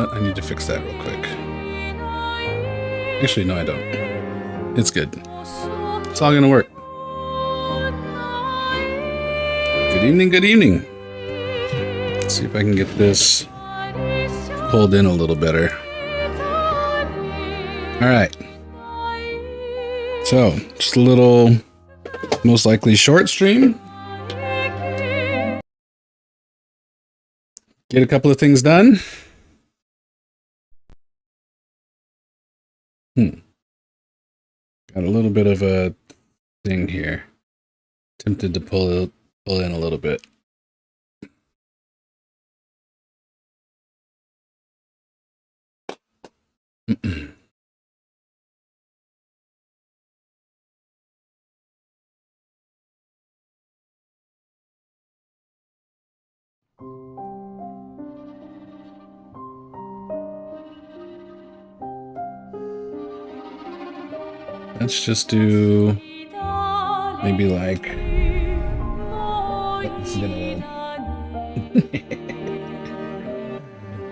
what? I need to fix that real quick. Actually, no, I don't. It's good. It's all gonna work. Good evening, good evening. Let's see if I can get this pulled in a little better. All right. So, just a little, most likely short stream. Get a couple of things done. Got a little bit of a thing here. Tempted to pull in a little bit. Let's just do maybe like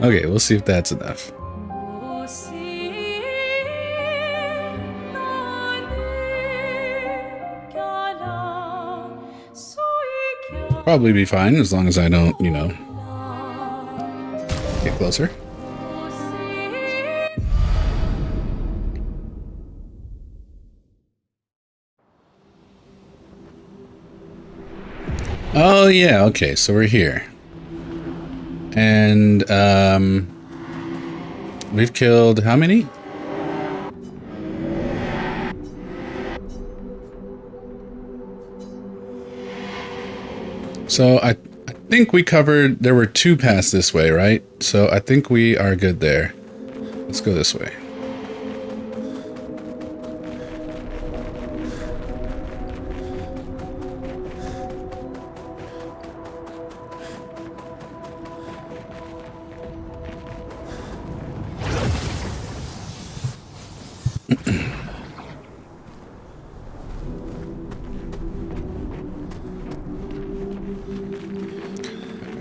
okay, we'll see if that's enough. Probably be fine as long as I don't, you know, get closer. Oh yeah, okay, so we're here. And we've killed how many? So I think we covered, there were 2 paths this way, right? So I think we are good there. Let's go this way.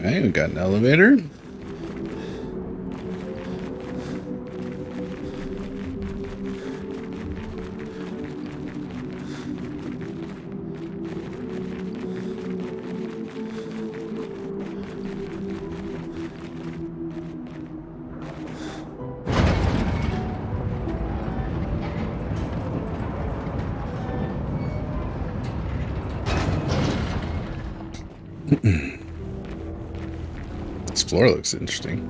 Alright, we got an elevator. This floor looks interesting.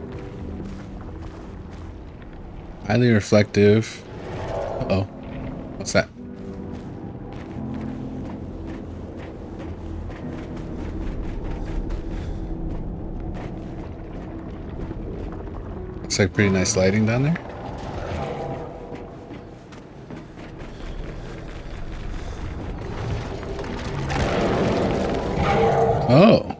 Highly reflective. Uh-oh. What's that? Looks like pretty nice lighting down there. Oh.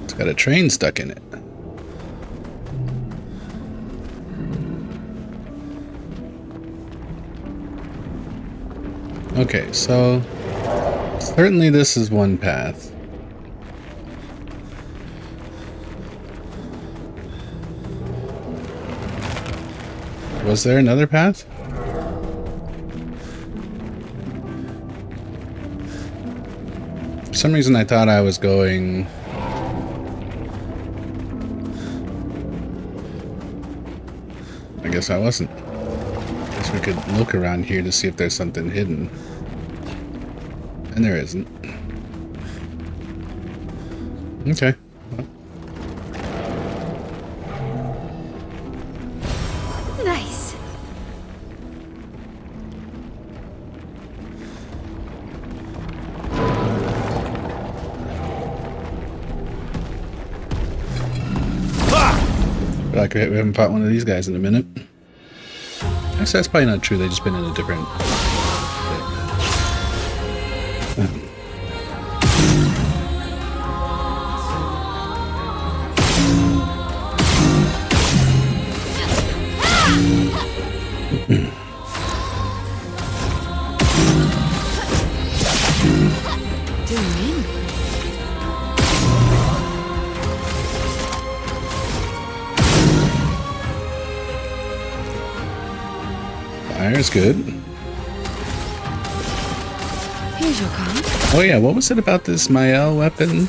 It's got a train stuck in it. Okay, so certainly this is one path. Was there another path? For some reason I thought I was going... I guess I wasn't. I guess we could look around here to see if there's something hidden. And there isn't. Okay. Well. Nice. Feel like we haven't fought one of these guys in a minute. Actually, that's probably not true. They've just been in a different... Fire's good. Here's your card. Oh yeah, what was it about this Mael weapon?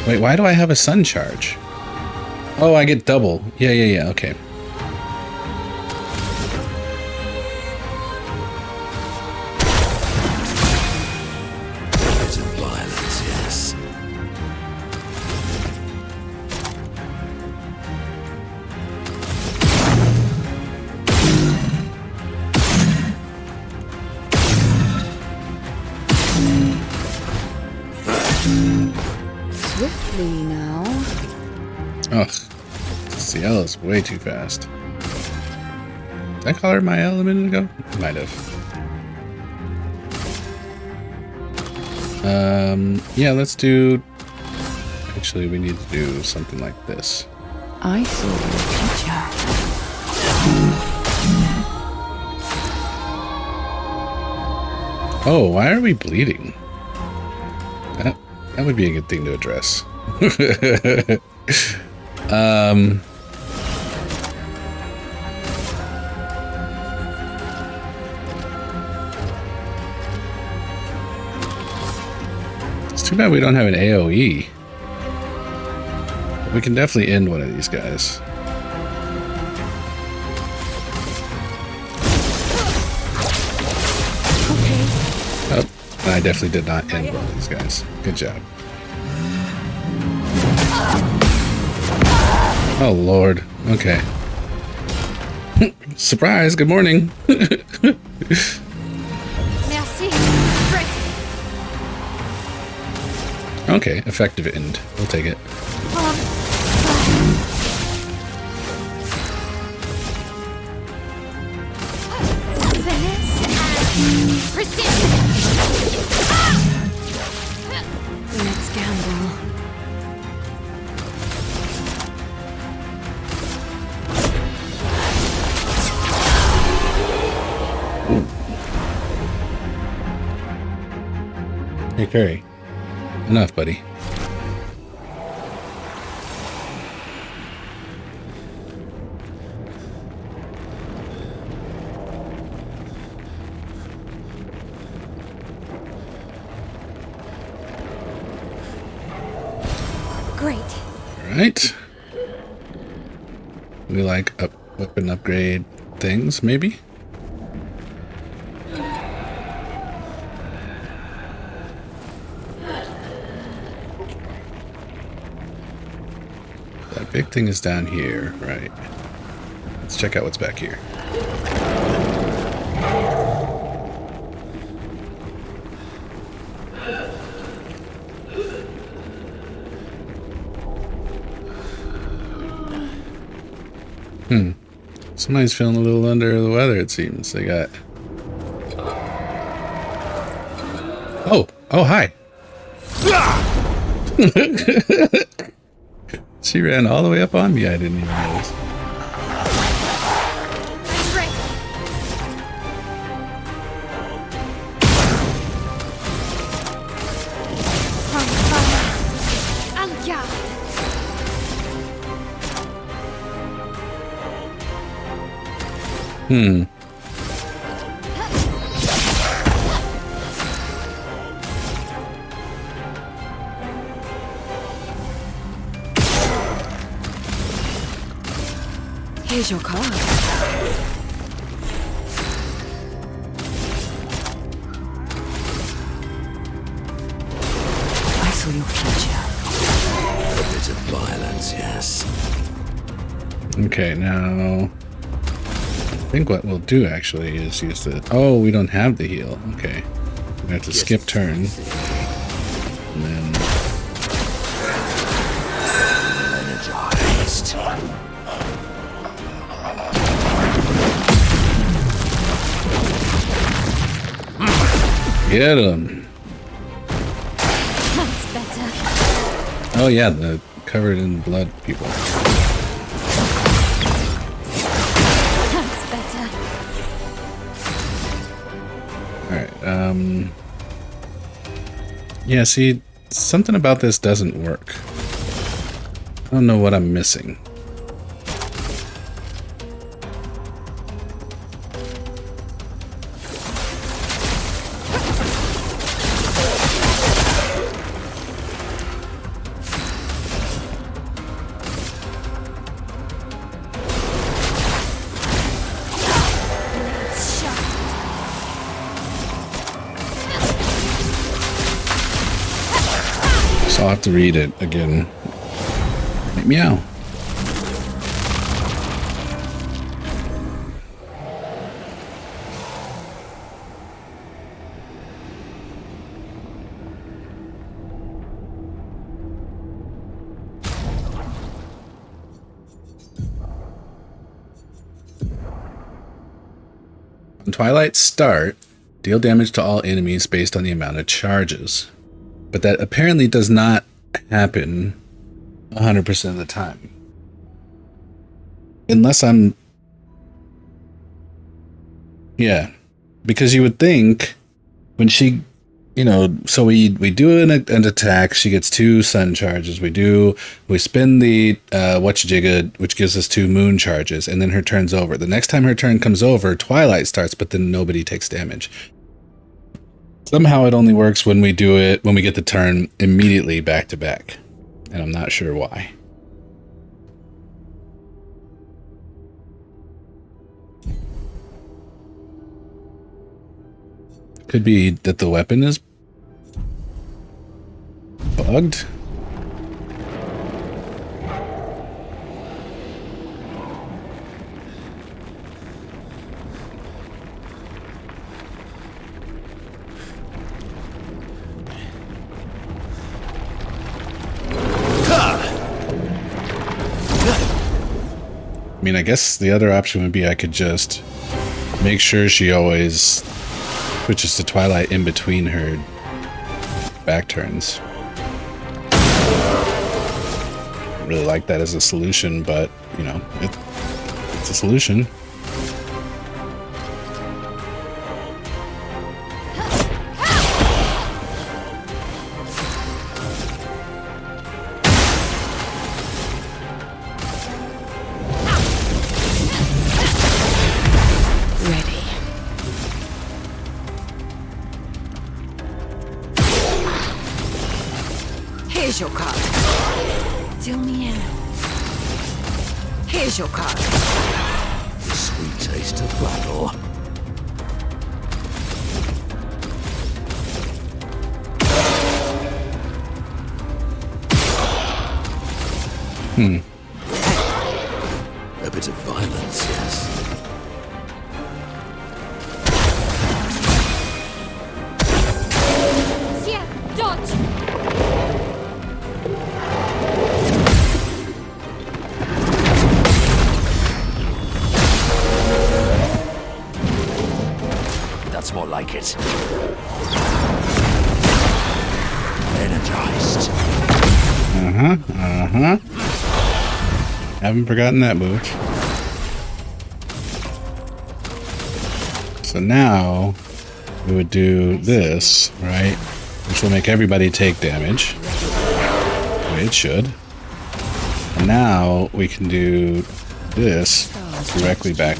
Wait, why do I have a sun charge? Oh, I get double. Yeah, okay. Violence, yes. Swiftly now. Ugh. CL is way too fast. Did I call her Mael a minute ago? Might have. Yeah, let's do... Actually, we need to do something like this. I saw your future. Oh, why are we bleeding? That would be a good thing to address. It's too bad we don't have an AoE. But we can definitely end one of these guys. Oh, I definitely did not end one of these guys. Good job. Oh, Lord. Okay. Surprise! Good morning! Merci. Okay, effective end. We'll take it. Finesse and precision. Let's gamble. Hey, Curry. Enough, buddy. Great. Alright. We like weapon upgrade things, maybe? That big thing is down here, right? Let's check out what's back here. Somebody's feeling a little under the weather, it seems. They got... Oh, hi. She ran all the way up on me. I didn't even notice. Here's your card. I saw your future. A bit of violence, yes. Okay, now... I think what we'll do, actually, is use the... Oh, we don't have the heal. Okay. We have to skip turn. And then... Energized. Get him. That's better. Oh yeah, the covered in blood people. That's better. Alright, yeah, see, something about this doesn't work. I don't know what I'm missing. So I'll have to read it again. Meow. When Twilight start, deal damage to all enemies based on the amount of charges. But that apparently does not happen 100% of the time. Unless I'm... Yeah. Because you would think when she... You know, so we do an attack, she gets 2 sun charges. We spin the whatchajigga, which gives us 2 moon charges, and then her turn's over. The next time her turn comes over, Twilight starts, but then nobody takes damage. Somehow it only works when we do it, when we get the turn immediately back to back. And I'm not sure why. Could be that the weapon is bugged. I mean, I guess the other option would be I could just make sure she always switches to Twilight in between her back turns. I really like that as a solution, but, you know, it's a solution. Here's your card. Deal me in. Here's your card. The sweet taste of battle. A bit of violence, yes. Yeah, dodge. That's more like it. Energized. Haven't forgotten that move. So now we would do this, right? Which will make everybody take damage. The way it should. And now we can do this directly back.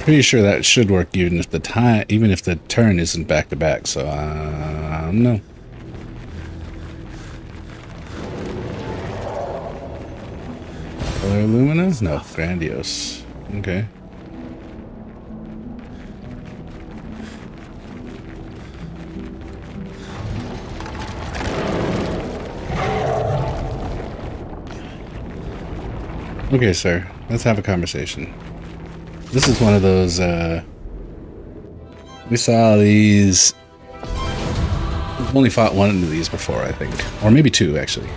Pretty sure that should work even if the turn isn't back to back, so I don't know. Color Lumina? No, Grandiose. Okay. Okay, sir. Let's have a conversation. This is one of those, we saw these, we've only fought one of these before, I think. Or maybe 2, actually.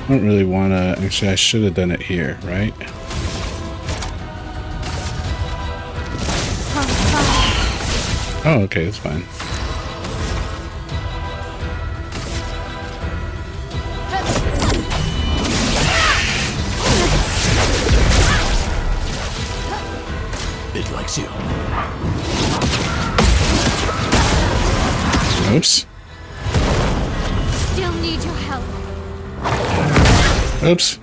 I don't really want to... Actually, I should have done it here, right? Oh, okay, that's fine. fix you. Oops. Still need your help. Oops.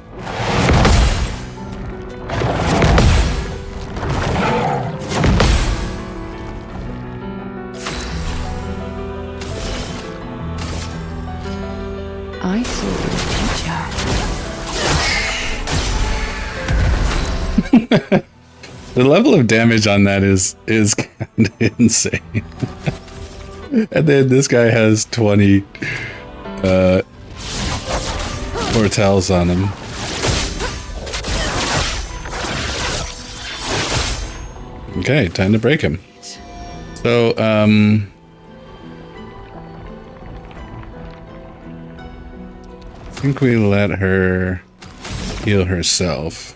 I saw the future. The level of damage on that is kind of insane. And then this guy has 20 foretells on him. Okay, time to break him. So, I think we let her heal herself.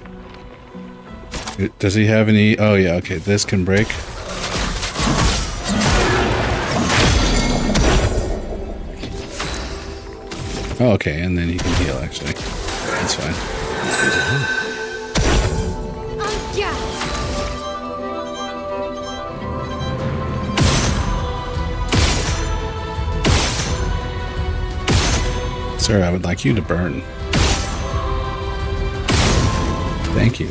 Does he have any? Oh yeah, okay, this can break. Oh, okay, and then he can heal, actually. That's fine. Yeah. Sir, I would like you to burn. Thank you.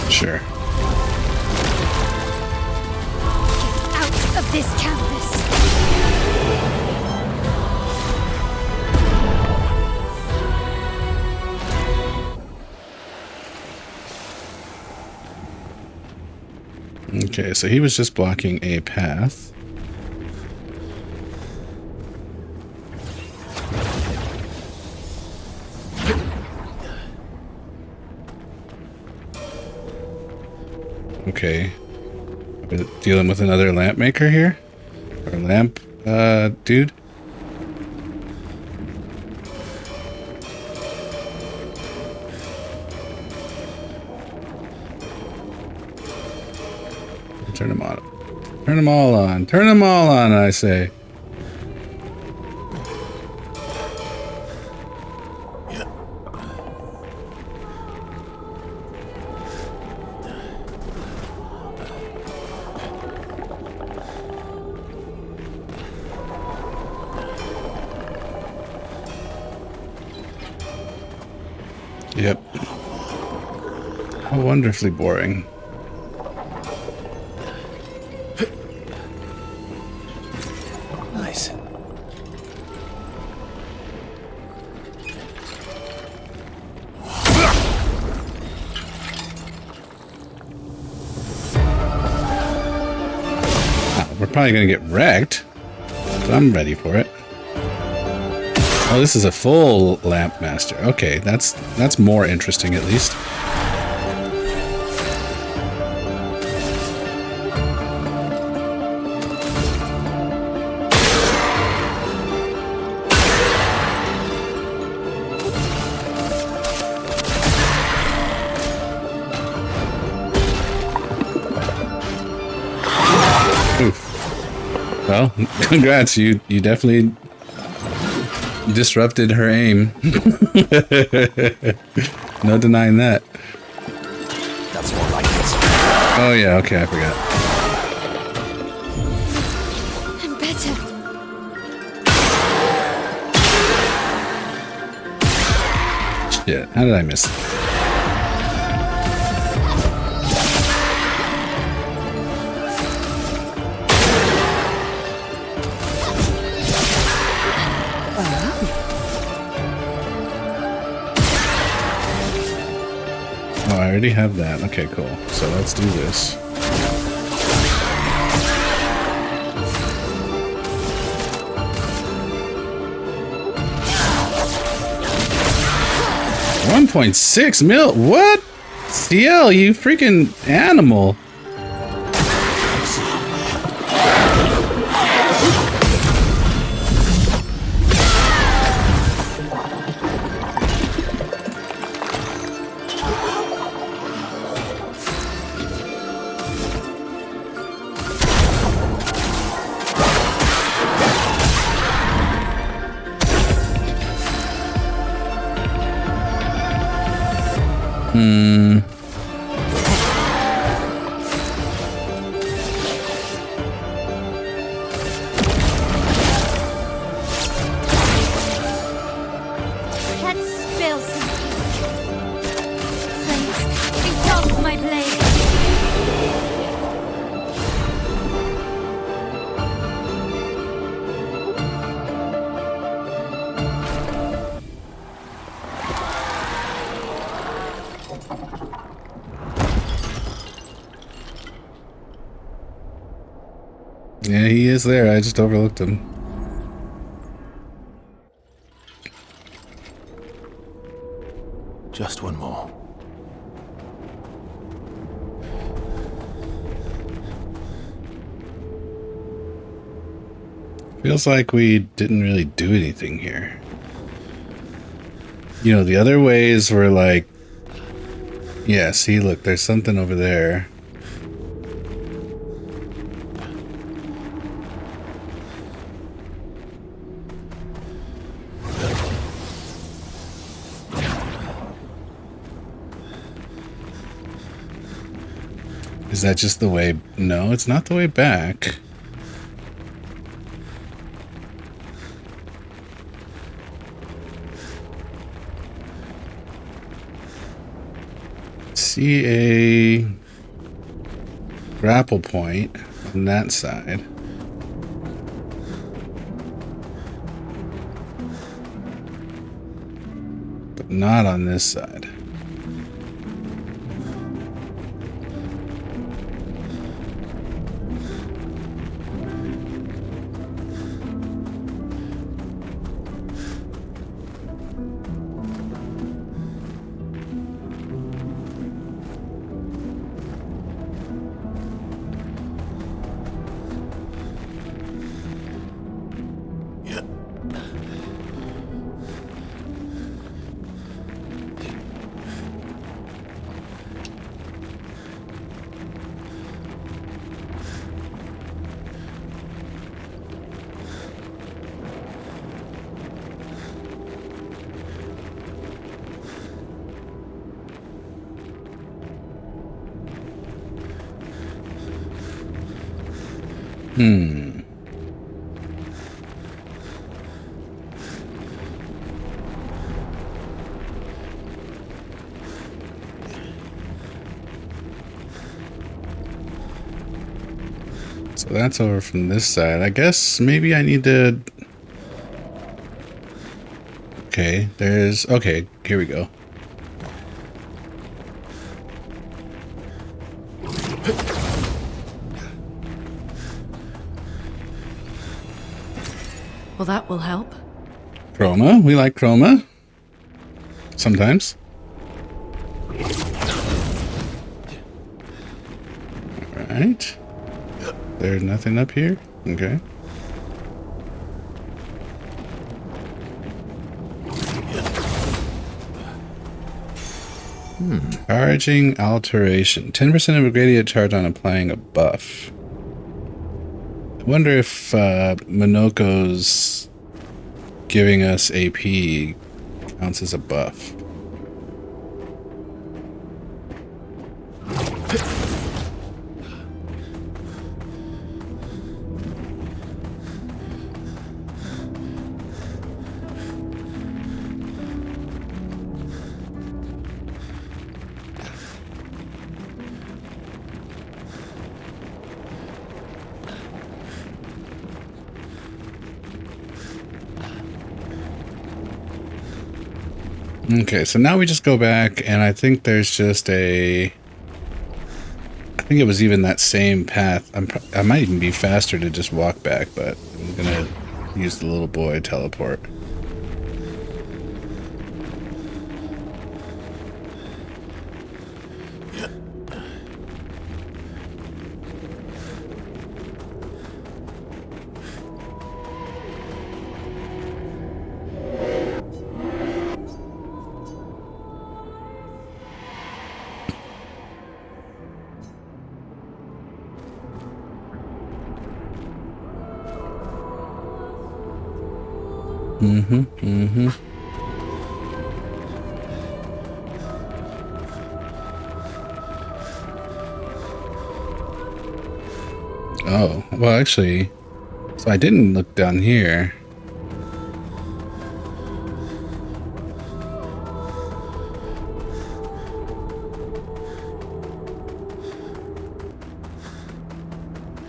Sure. Out of this canvas. Okay, so he was just blocking a path. Okay. We're dealing with another lamp maker here? Or lamp, dude? Turn them on. Turn them all on. Turn them all on, I say. Yep. How wonderfully boring. Nice. We're probably gonna get wrecked, but I'm ready for it. Oh, this is a full lamp master. Okay, that's more interesting at least. Oof. Well, congrats, you definitely disrupted her aim. No denying that. That's more like it. Oh yeah, okay, I forgot. I'm better. Shit, how did I miss it? Oh, I already have that. Okay, cool. So let's do this. $1.6 mil. What? CL, you freaking animal. Let's spill something. Flames, engulf my blade. Yeah, he is there. I just overlooked him. Just one more. Feels like we didn't really do anything here. You know, the other ways were like... Yeah, see, look, there's something over there. Is that just the way? No, it's not the way back. See a grapple point on that side. But not on this side. So that's over from this side. I guess maybe I need to... Okay, there's... Okay, here we go. Well, that will help. Chroma. We like chroma. Sometimes. Alright. There's nothing up here? Okay. Charging alteration. 10% of a gradient charge on applying a buff. I wonder if Monoko's giving us AP counts as a buff. Okay, so now we just go back, and I think there's just a... I think it was even that same path. I might even be faster to just walk back, but I'm gonna use the little boy teleport. Oh, well, actually, so I didn't look down here.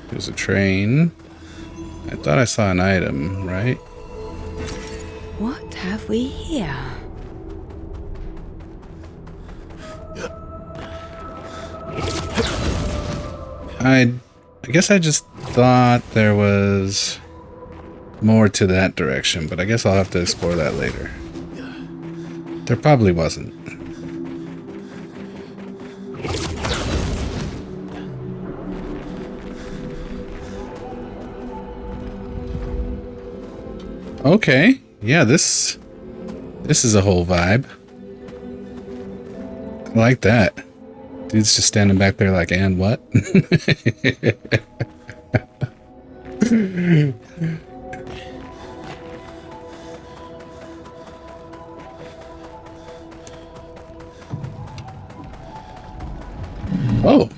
There's a train. I thought I saw an item, right? What have we here? I guess I just thought there was more to that direction, but I guess I'll have to explore that later. There probably wasn't. Okay, yeah, this is a whole vibe. I like that. Dude's just standing back there like, and what? Oh,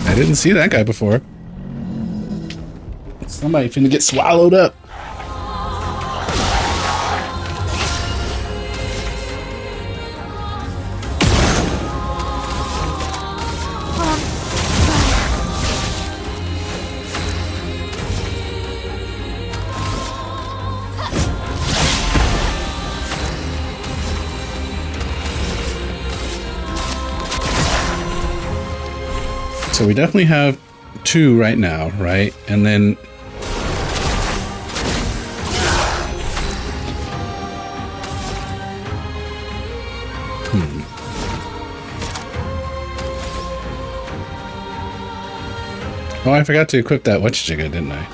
I didn't see that guy before. Somebody finna get swallowed up. So we definitely have 2 right now, right? And then oh, I forgot to equip that whatchajigga, didn't I?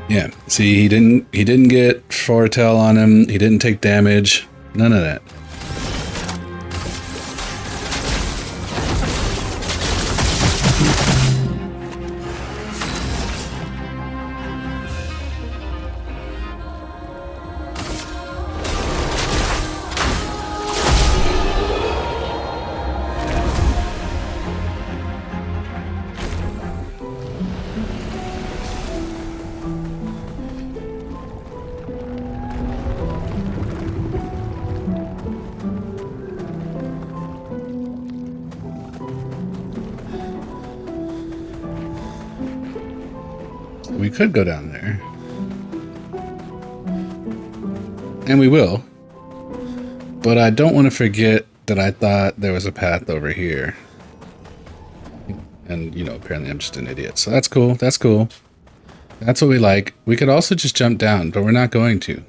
Yeah, see, he didn't get foretell on him. He didn't take damage. None of that. We could go down there. And we will. But I don't want to forget that I thought there was a path over here. And, you know, apparently I'm just an idiot. So that's cool. That's cool. That's what we like. We could also just jump down, but we're not going to.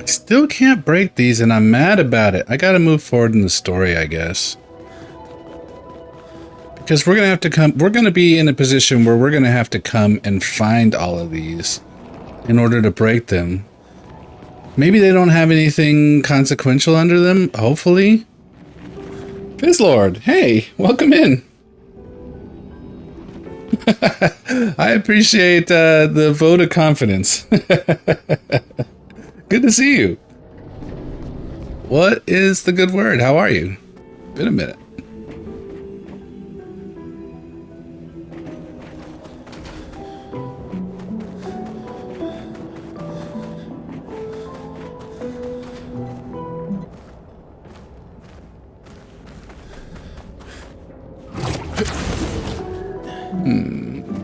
Still can't break these, and I'm mad about it. I gotta move forward in the story, I guess. Because we're gonna be in a position where we're gonna have to come and find all of these in order to break them. Maybe they don't have anything consequential under them, hopefully. Fizzlord, hey, welcome in. I appreciate the vote of confidence. Good to see you. What is the good word? How are you? Been a minute.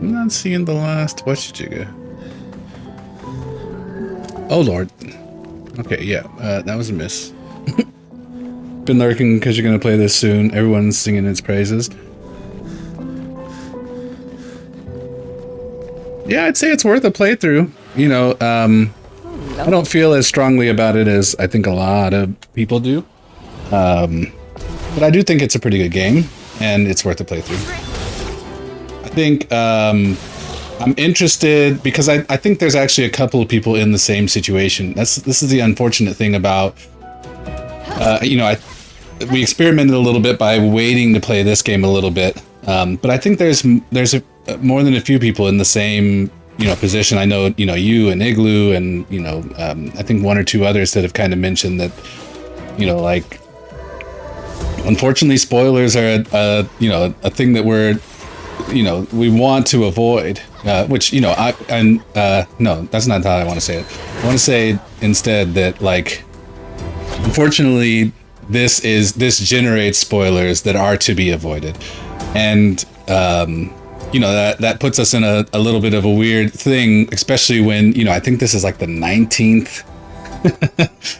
I'm not seeing the last. What should you go? Oh lord. Okay, yeah, that was a miss. Been lurking because you're gonna play this soon. Everyone's singing its praises. Yeah, I'd say it's worth a playthrough. You know, I don't feel as strongly about it as I think a lot of people do. But I do think it's a pretty good game, and it's worth a playthrough. I think I'm interested because I think there's actually a couple of people in the same situation. This is the unfortunate thing about, you know, we experimented a little bit by waiting to play this game a little bit, but I think there's more than a few people in the same, you know, position. I know, you know, you and Igloo and, you know, I think one or two others that have kind of mentioned that, you know, like, unfortunately spoilers are you know, a thing that we're, you know, we want to avoid, which, you know, no, that's not how I want to say it. I want to say instead that, like, unfortunately this generates spoilers that are to be avoided. And, you know, that puts us in a little bit of a weird thing, especially when, you know, I think this is like the 19th,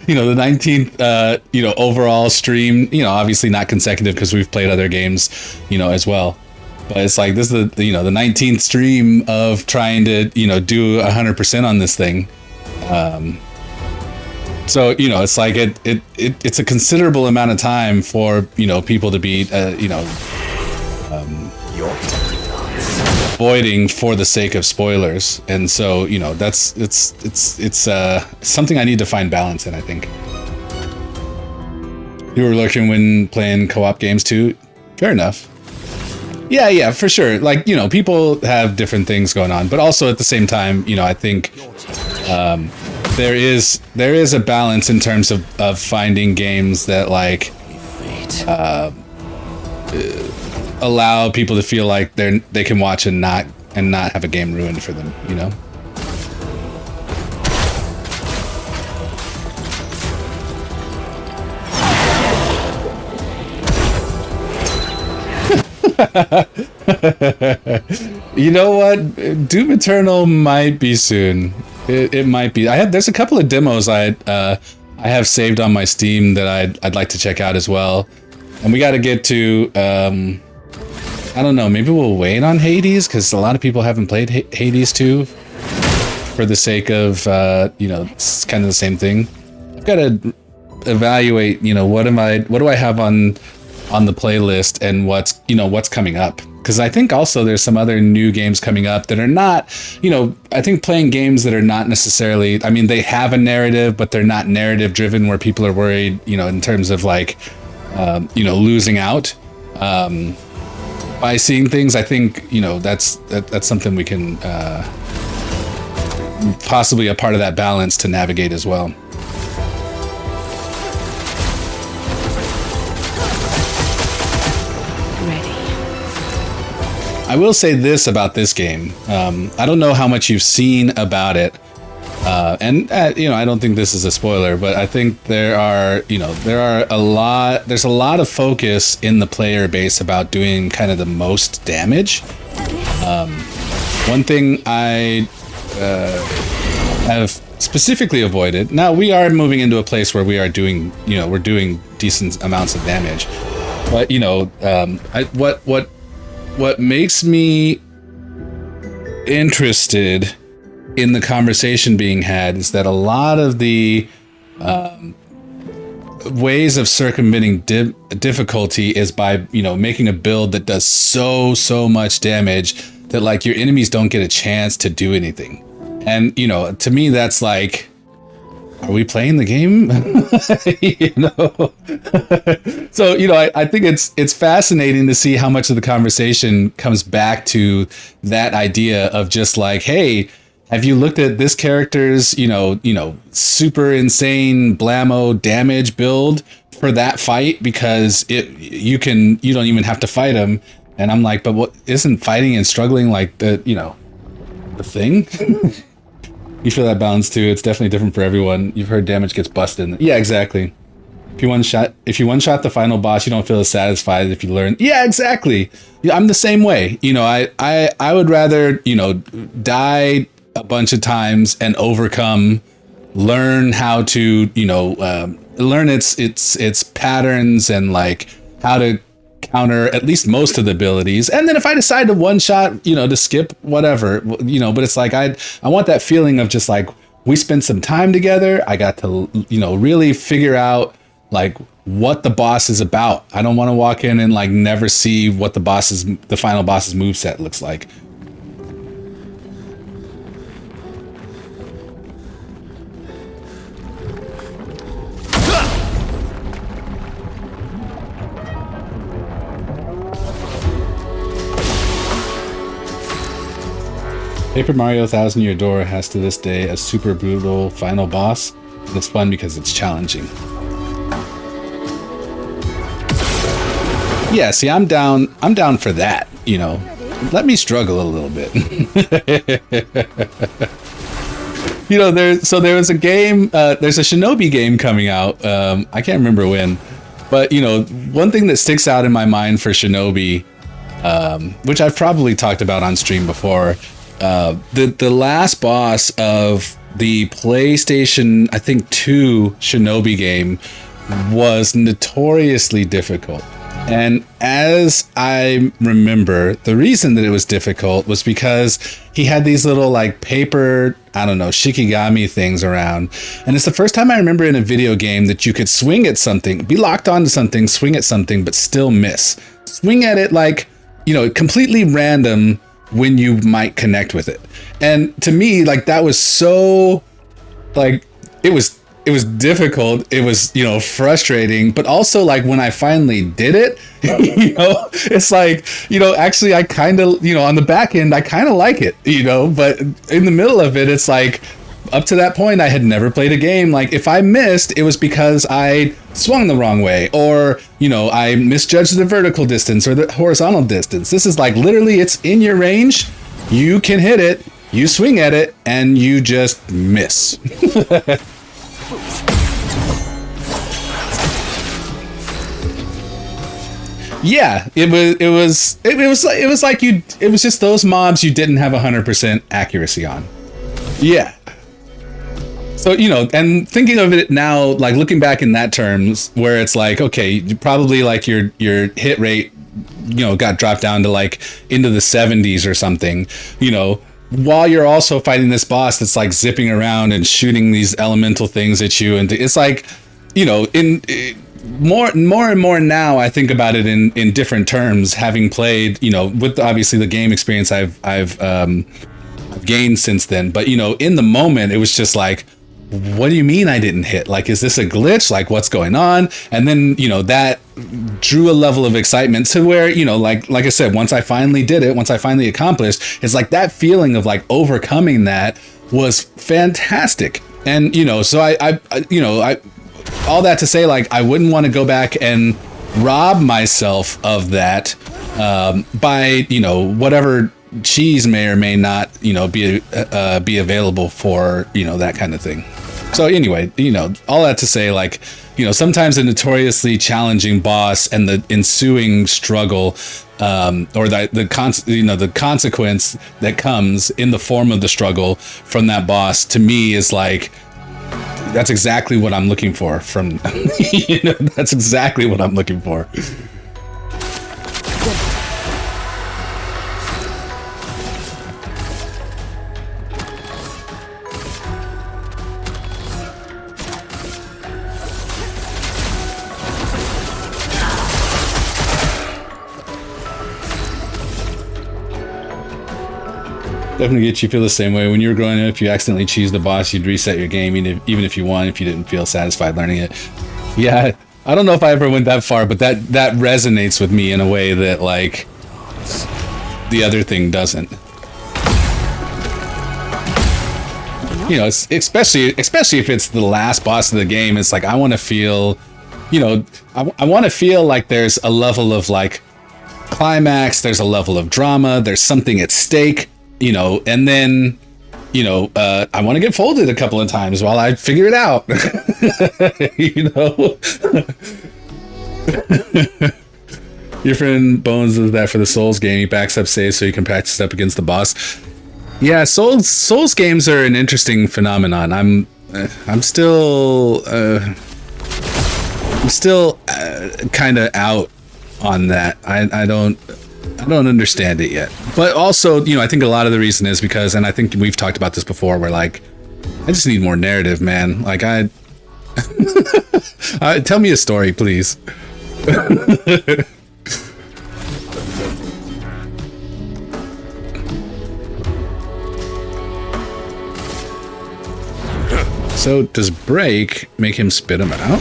you know, the 19th, you know, overall stream, you know, obviously not consecutive because we've played other games, you know, as well. But it's like, this is the, you know, the 19th stream of trying to, you know, do 100% on this thing. So, you know, it's like, it's a considerable amount of time for, you know, people to be, you know, avoiding for the sake of spoilers. And so, you know, that's it's something I need to find balance in, I think. You were looking when playing co-op games too? Fair enough. Yeah, for sure. Like, you know, people have different things going on, but also at the same time, you know, I think there is a balance in terms of finding games that, like, allow people to feel like they can watch and not have a game ruined for them, you know? You know what? Doom Eternal might be soon. It might be. There's a couple of demos I have saved on my Steam that I'd like to check out as well. And we got to get to, I don't know, maybe we'll wait on Hades, because a lot of people haven't played Hades 2 for the sake of, you know, it's kind of the same thing. I've got to evaluate, you know, what do I have on the playlist and what's coming up. Because I think also there's some other new games coming up that are not, you know, I think playing games that are not necessarily, I mean, they have a narrative, but they're not narrative driven, where people are worried, you know, in terms of, like, you know, losing out by seeing things. I think, you know, that's something we can possibly a part of that balance to navigate as well. I will say this about this game. I don't know how much you've seen about it, and you know, I don't think this is a spoiler, but I think there's a lot of focus in the player base about doing kind of the most damage. One thing I have specifically avoided. Now we are moving into a place where we are doing, you know, we're doing decent amounts of damage, but you know, what makes me interested in the conversation being had is that a lot of the ways of circumventing difficulty is by, you know, making a build that does so much damage that, like, your enemies don't get a chance to do anything. And, you know, to me, that's like, are we playing the game? You know? So, you know, I think it's fascinating to see how much of the conversation comes back to that idea of just like, hey, have you looked at this character's, you know, super insane blammo damage build for that fight? Because you don't even have to fight him. And I'm like, but what, isn't fighting and struggling like the, you know, the thing? You feel that balance too. It's definitely different for everyone. You've heard damage gets busted. Yeah, exactly. if you one shot the final boss, you don't feel as satisfied if you learn. Yeah, exactly. Yeah, I'm the same way. You know, I would rather, you know, die a bunch of times and overcome, learn how to, you know, learn its patterns and like how to counter at least most of the abilities. And then if I decide to one shot, you know, to skip whatever, you know, but it's like I want that feeling of just like we spent some time together. I got to, you know, really figure out like what the boss is about. I don't want to walk in and like never see what the final boss's moveset looks like. Paper Mario Thousand Year Door has to this day a super brutal final boss, and it's fun because it's challenging. Yeah, see, I'm down for that, you know. Let me struggle a little bit. You know, there was a game, there's a Shinobi game coming out. I can't remember when, but you know, one thing that sticks out in my mind for Shinobi, which I've probably talked about on stream before, the last boss of the PlayStation, I think 2 Shinobi game was notoriously difficult. And as I remember, the reason that it was difficult was because he had these little like paper, I don't know, shikigami things around. And it's the first time I remember in a video game that you could swing at something, be locked onto something, swing at something, but still miss. Swing at it like, you know, completely random when you might connect with it. And to me, like that was so, like, it was difficult. It was, you know, frustrating, but also like when I finally did it, you know, it's like, you know, actually I kind of, you know, on the back end, I kind of like it, you know, but in the middle of it, it's like up to that point, I had never played a game. Like if I missed, it was because I swung the wrong way, or, you know, I misjudged the vertical distance or the horizontal distance. This is like literally it's in your range. You can hit it, you swing at it, and you just miss. Yeah, it was just those mobs you didn't have 100% accuracy on. Yeah. So, you know, and thinking of it now, like looking back in that terms, where it's like, okay, you probably like your hit rate, you know, got dropped down to like into the 70s or something, you know, while you're also fighting this boss that's like zipping around and shooting these elemental things at you. And it's like, you know, more and more now I think about it in different terms, having played, you know, with obviously the game experience I've gained since then. But, you know, in the moment, it was just like, what do you mean I didn't hit? Like, is this a glitch? Like, what's going on? And then, you know, that drew a level of excitement to where, you know, like I said, once I finally did it, once I finally accomplished, it's like that feeling of like overcoming that was fantastic. And, you know, so I all that to say, like, I wouldn't want to go back and rob myself of that by, you know, whatever cheese may or may not, you know, be available for, you know, that kind of thing. So anyway, you know, all that to say, like, you know, sometimes a notoriously challenging boss and the ensuing struggle, or the consequence that comes in the form of the struggle from that boss, to me is like, that's exactly what I'm looking for from, you know, that's exactly what I'm looking for. Definitely get you feel the same way. When you were growing up, if you accidentally cheesed the boss, you'd reset your game, even if you won, if you didn't feel satisfied learning it. Yeah, I don't know if I ever went that far, but that resonates with me in a way that, like, the other thing doesn't. You know, especially if it's the last boss of the game, it's like, I want to feel, you know, I want to feel like there's a level of, like, climax, there's a level of drama, there's something at stake. You know, and then you know, I want to get folded a couple of times while I figure it out. You know? Your friend Bones does that for the Souls game. He backs up saves so you can practice up against the boss. Yeah, Souls games are an interesting phenomenon. I'm still kind of out on that. I don't understand it yet. But also, you know, I think a lot of the reason is because, and I think we've talked about this before, where like, I just need more narrative, man. Like tell me a story, please. So does break make him spit him out?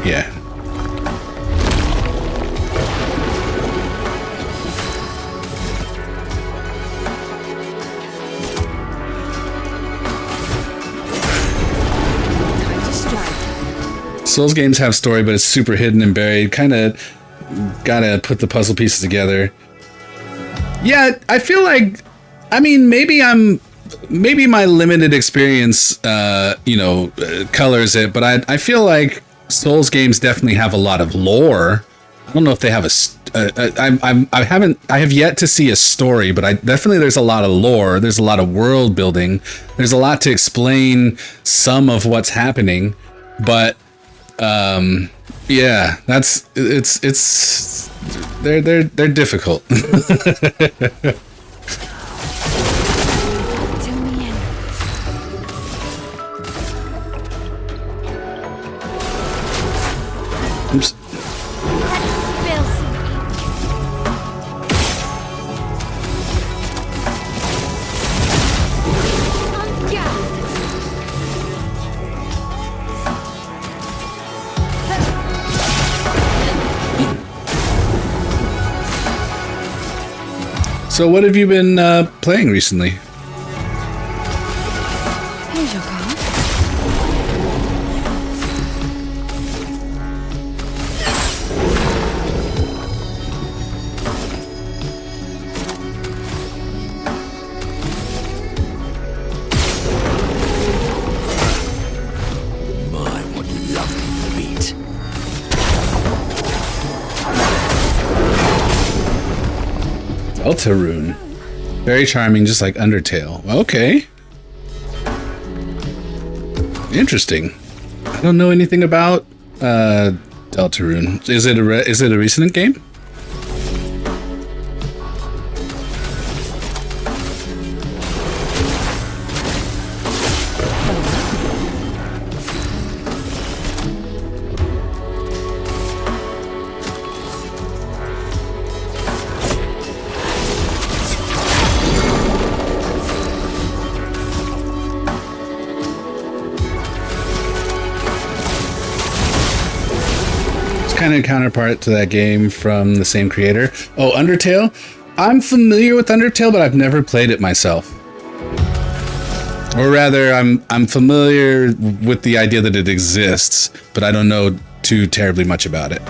Yeah. Souls games have story, but it's super hidden and buried. Kind of gotta put the puzzle pieces together. Yeah, I feel like, I mean, maybe my limited experience, you know, colors it, but I feel like Souls games definitely have a lot of lore. I don't know if they have I have yet to see a story, but definitely there's a lot of lore. There's a lot of world building. There's a lot to explain some of what's happening, but yeah, they're difficult. Oops. So what have you been playing recently? Here's your card. My, what lovely beat. Deltarune. Very charming, just like Undertale. Okay. Interesting. I don't know anything about Deltarune. Is it a recent game? Kind of counterpart to that game from the same creator. Oh, Undertale? I'm familiar with Undertale, but I've never played it myself. Or rather, I'm familiar with the idea that it exists, but I don't know too terribly much about it.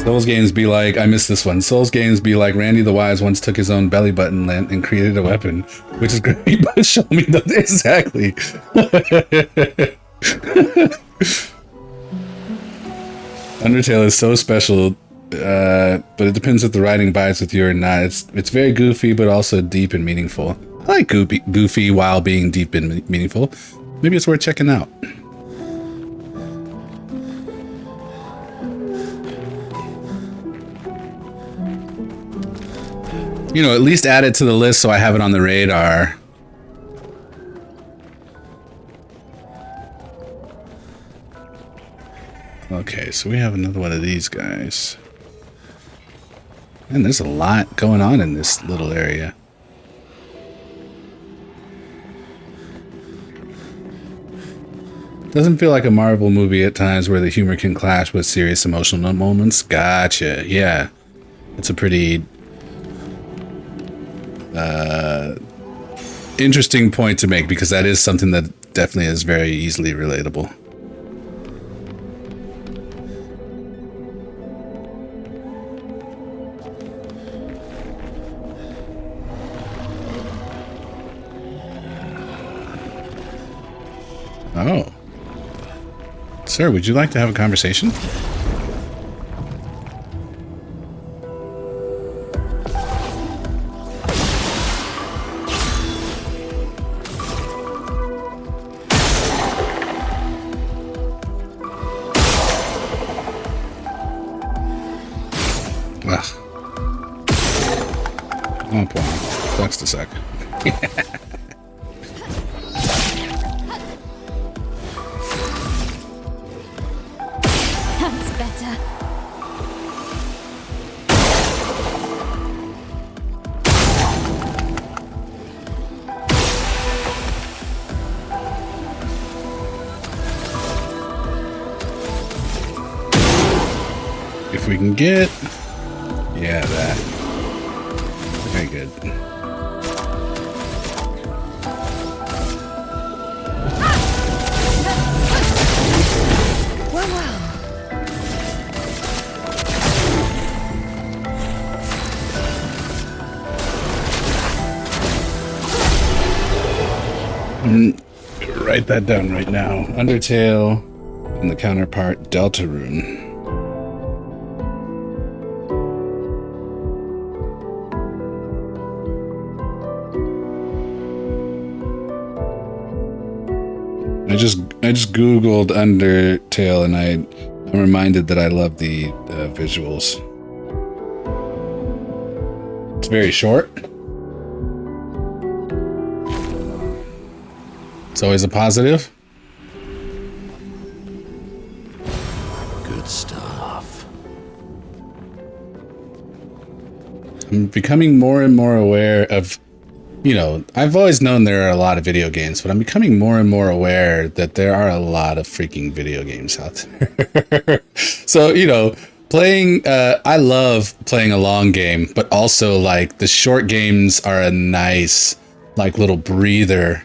Souls games be like, I missed this one. Souls games be like Randy the Wise once took his own belly button lint and created a weapon, which is great, but show me the exactly. Undertale is so special, but it depends if the writing bites with you or not. It's very goofy, but also deep and meaningful. I like goofy while being deep and meaningful. Maybe it's worth checking out. You know, at least add it to the list so I have it on the radar. Okay, so we have another one of these guys. And there's a lot going on in this little area. Doesn't feel like a Marvel movie at times where the humor can clash with serious emotional moments. Gotcha, yeah. It's a pretty interesting point to make, because that is something that definitely is very easily relatable. Oh. Sir, would you like to have a conversation? Ugh. Womp womp. Sucks to suck. That's better. If we can get... Yeah, that. Very good. Well, well. Write that down right now. Undertale and the counterpart Deltarune. I just googled Undertale and I'm reminded that I love the visuals. It's very short. It's always a positive. Good stuff. I'm becoming more and more aware of, you know, I've always known there are a lot of video games, but I'm becoming more and more aware that there are a lot of freaking video games out there. So, you know, playing, I love playing a long game, but also like the short games are a nice, like little breather,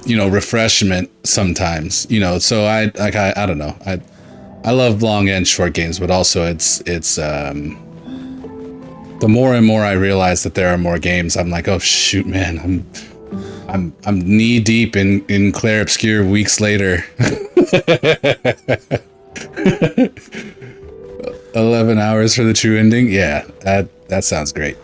you know, refreshment sometimes, you know, so I don't know. I love long and short games, but also it's the more and more I realize that there are more games, I'm like, oh shoot, man, I'm knee deep in Clair Obscur weeks later. 11 hours for the true ending. Yeah, that sounds great.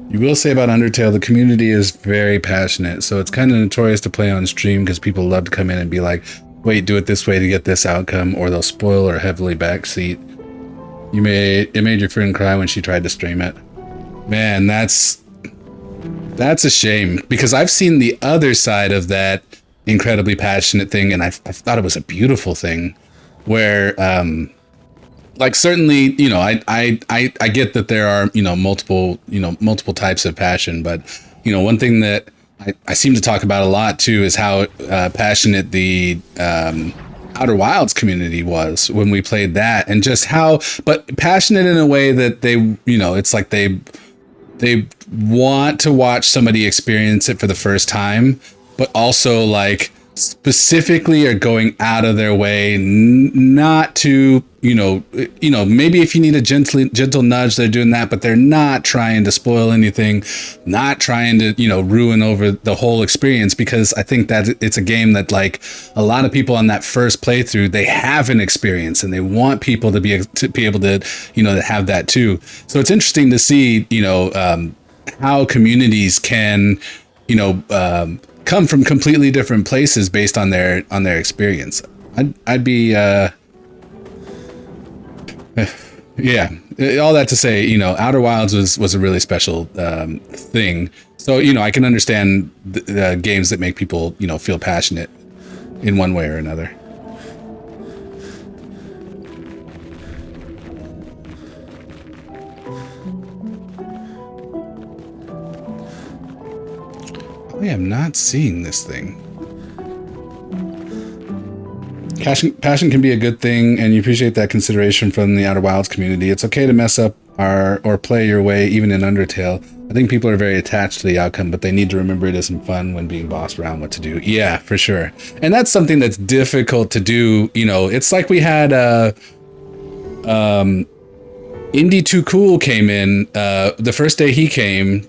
You will say about Undertale, the community is very passionate, so it's kind of notorious to play on stream because people love to come in and be like, wait, do it this way to get this outcome, or they'll spoil or heavily backseat. It made your friend cry when she tried to stream it. Man, that's a shame, because I've seen the other side of that incredibly passionate thing, and I thought it was a beautiful thing, where like certainly, you know, I get that there are, you know, multiple types of passion, but, you know, one thing that I seem to talk about a lot too is how passionate the Outer Wilds community was when we played that, and just how, but passionate in a way that they, you know, it's like they want to watch somebody experience it for the first time, but also like specifically are going out of their way not to, you know, maybe if you need a gentle nudge, they're doing that, but they're not trying to spoil anything, not trying to, you know, ruin over the whole experience, because I think that it's a game that, like, a lot of people on that first playthrough, they have an experience and they want people to be able to, you know, to have that too. So it's interesting to see, you know, how communities can, you know, come from completely different places based on their experience. I'd be yeah, all that to say, you know, Outer Wilds was a really special thing. So, you know, I can understand the games that make people, you know, feel passionate in one way or another. I am not seeing this thing. Passion can be a good thing, and you appreciate that consideration from the Outer Wilds community. It's okay to mess up or play your way, even in Undertale. I think people are very attached to the outcome, but they need to remember it isn't fun when being bossed around what to do. Yeah, for sure. And that's something that's difficult to do. You know, it's like we had Indie Too Cool came in the first day he came,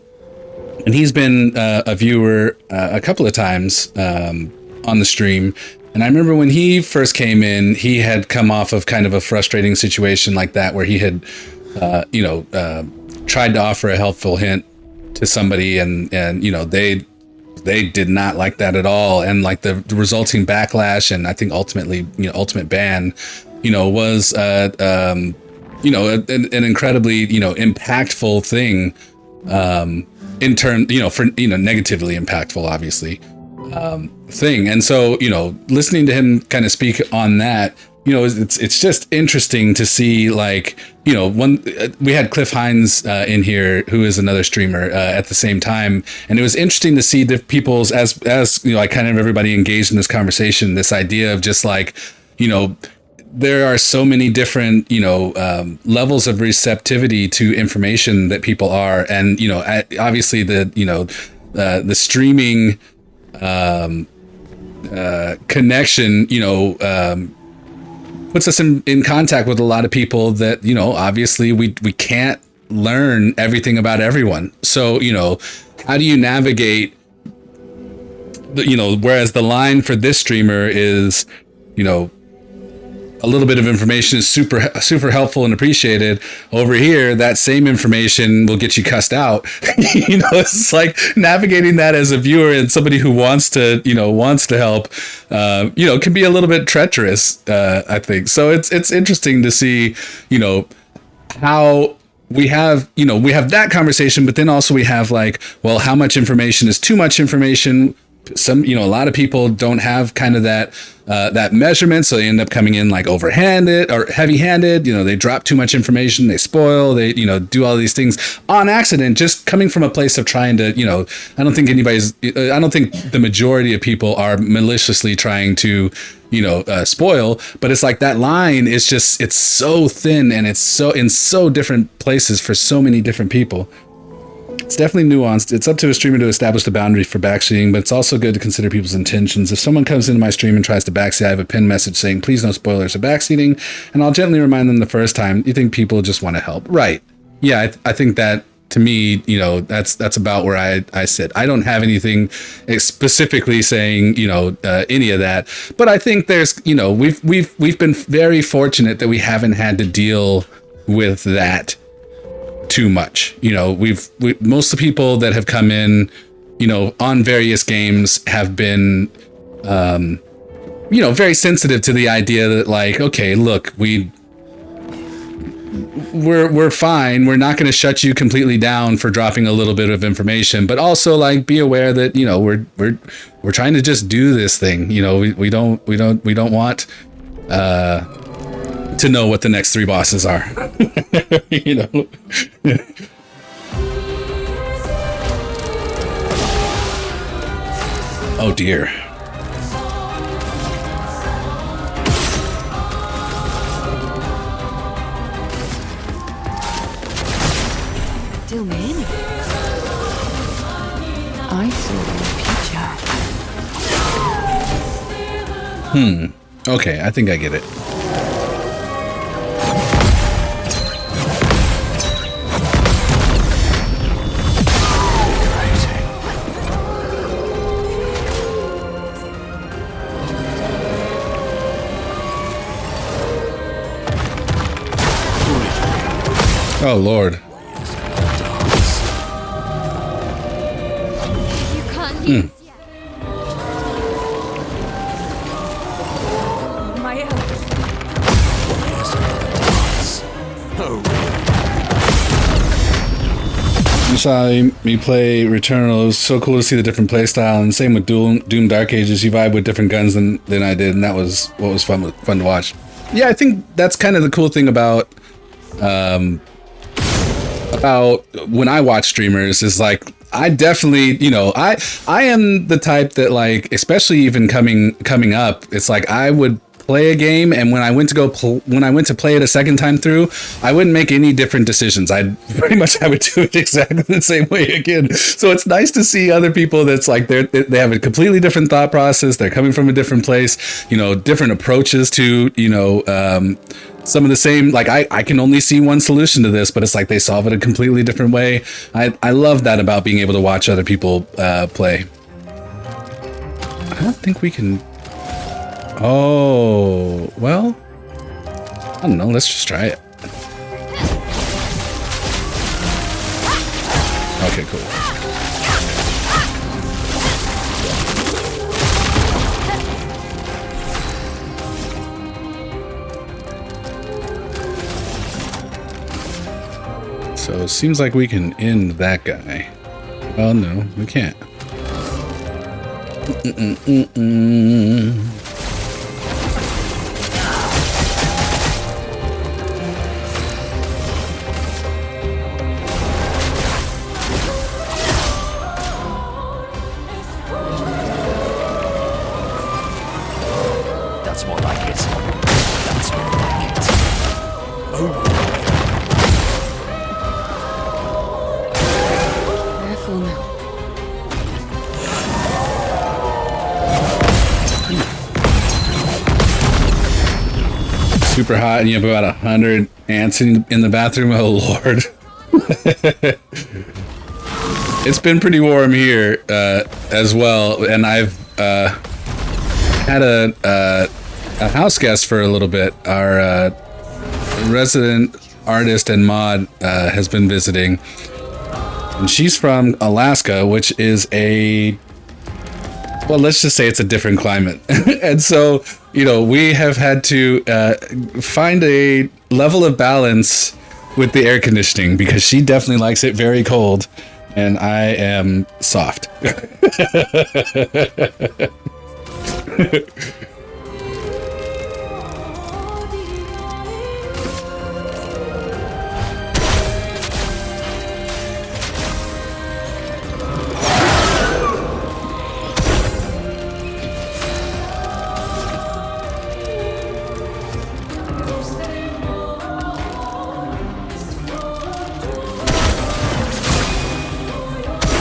and he's been a viewer a couple of times on the stream. And I remember when he first came in, he had come off of kind of a frustrating situation like that, where he had, tried to offer a helpful hint to somebody, and you know, they did not like that at all, and like the resulting backlash, and I think ultimately, you know, ultimate ban, you know, was an incredibly, you know, impactful thing, in turn, you know, for, you know, negatively impactful, obviously, thing. And so, you know, listening to him kind of speak on that, you know, it's just interesting to see, like, you know, we had Cliff Hines in here, who is another streamer at the same time, and it was interesting to see the people's, as you know, like kind of everybody engaged in this conversation, this idea of just like, you know, there are so many different, you know, levels of receptivity to information that people are, and you know, obviously the, you know, the streaming connection, you know, puts us in contact with a lot of people that, you know, obviously we can't learn everything about everyone. So, you know, how do you navigate the, you know, whereas the line for this streamer is, you know, a little bit of information is super helpful and appreciated. Over here, that same information will get you cussed out. You know, it's like navigating that as a viewer and somebody who wants to help, you know, can be a little bit treacherous, I think. So it's interesting to see, you know, how we have that conversation, but then also we have like, well, how much information is too much information? Some, you know, a lot of people don't have kind of that measurement, so they end up coming in like overhanded or heavy-handed. You know, they drop too much information, they spoil, they, you know, do all these things on accident, just coming from a place of trying to, you know, I don't think the majority of people are maliciously trying to, you know, spoil, but it's like that line is just, it's so thin, and it's so in so different places for so many different people. It's definitely nuanced. It's up to a streamer to establish the boundary for backseating, but it's also good to consider people's intentions. If someone comes into my stream and tries to backseat, I have a pinned message saying, please no spoilers of backseating, and I'll gently remind them the first time. You think people just want to help. Right. Yeah, I think that, to me, you know, that's about where I sit. I don't have anything specifically saying, you know, any of that, but I think there's, you know, we've been very fortunate that we haven't had to deal with that too much. You know, most of the people that have come in, you know, on various games have been, you know, very sensitive to the idea that, like, okay, look, we're fine. We're not going to shut you completely down for dropping a little bit of information, but also, like, be aware that, you know, we're trying to just do this thing. You know, we don't want to know what the next 3 bosses are. You know. Oh dear. Still me in. I saw the future. Okay, I think I get it. Oh, Lord. You can't use yet. My elders. Oh, saw me play Returnal. It was so cool to see the different playstyle, and same with Doom Dark Ages. You vibe with different guns than I did, and that was what was fun to watch. Yeah, I think that's kind of the cool thing about when I watch streamers is like I definitely, you know, I am the type that like, especially even coming up, it's like I would play a game, and when I went to play it a second time through, I wouldn't make any different decisions. I would do it exactly the same way again. So it's nice to see other people that's like they have a completely different thought process. They're coming from a different place, you know, different approaches to, you know, some of the same, like I can only see one solution to this, but it's like they solve it a completely different way. I love that about being able to watch other people play. I don't think we can. Oh, well, I don't know. Let's just try it. Okay, cool. So it seems like we can end that guy. Oh, no, we can't. That's more like it. That's more like it. Oh. Careful now. Super hot, and you have about 100 ants in the bathroom. Oh Lord. It's been pretty warm here as well, and I've had a house guest for a little bit. Our resident artist and mod has been visiting, and she's from Alaska, which is well, let's just say it's a different climate. And so, you know, we have had to find a level of balance with the air conditioning, because she definitely likes it very cold and I am soft.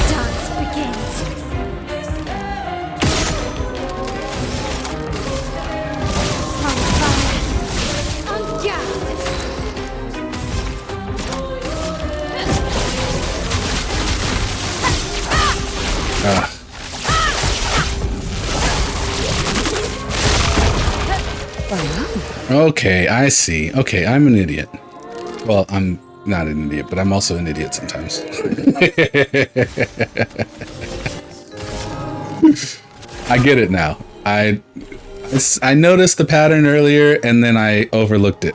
Dance begins. From fire. On guard. Okay, I see. Okay, I'm an idiot. Well, I'm not an idiot, but I'm also an idiot sometimes. I get it now. I noticed the pattern earlier and then I overlooked it.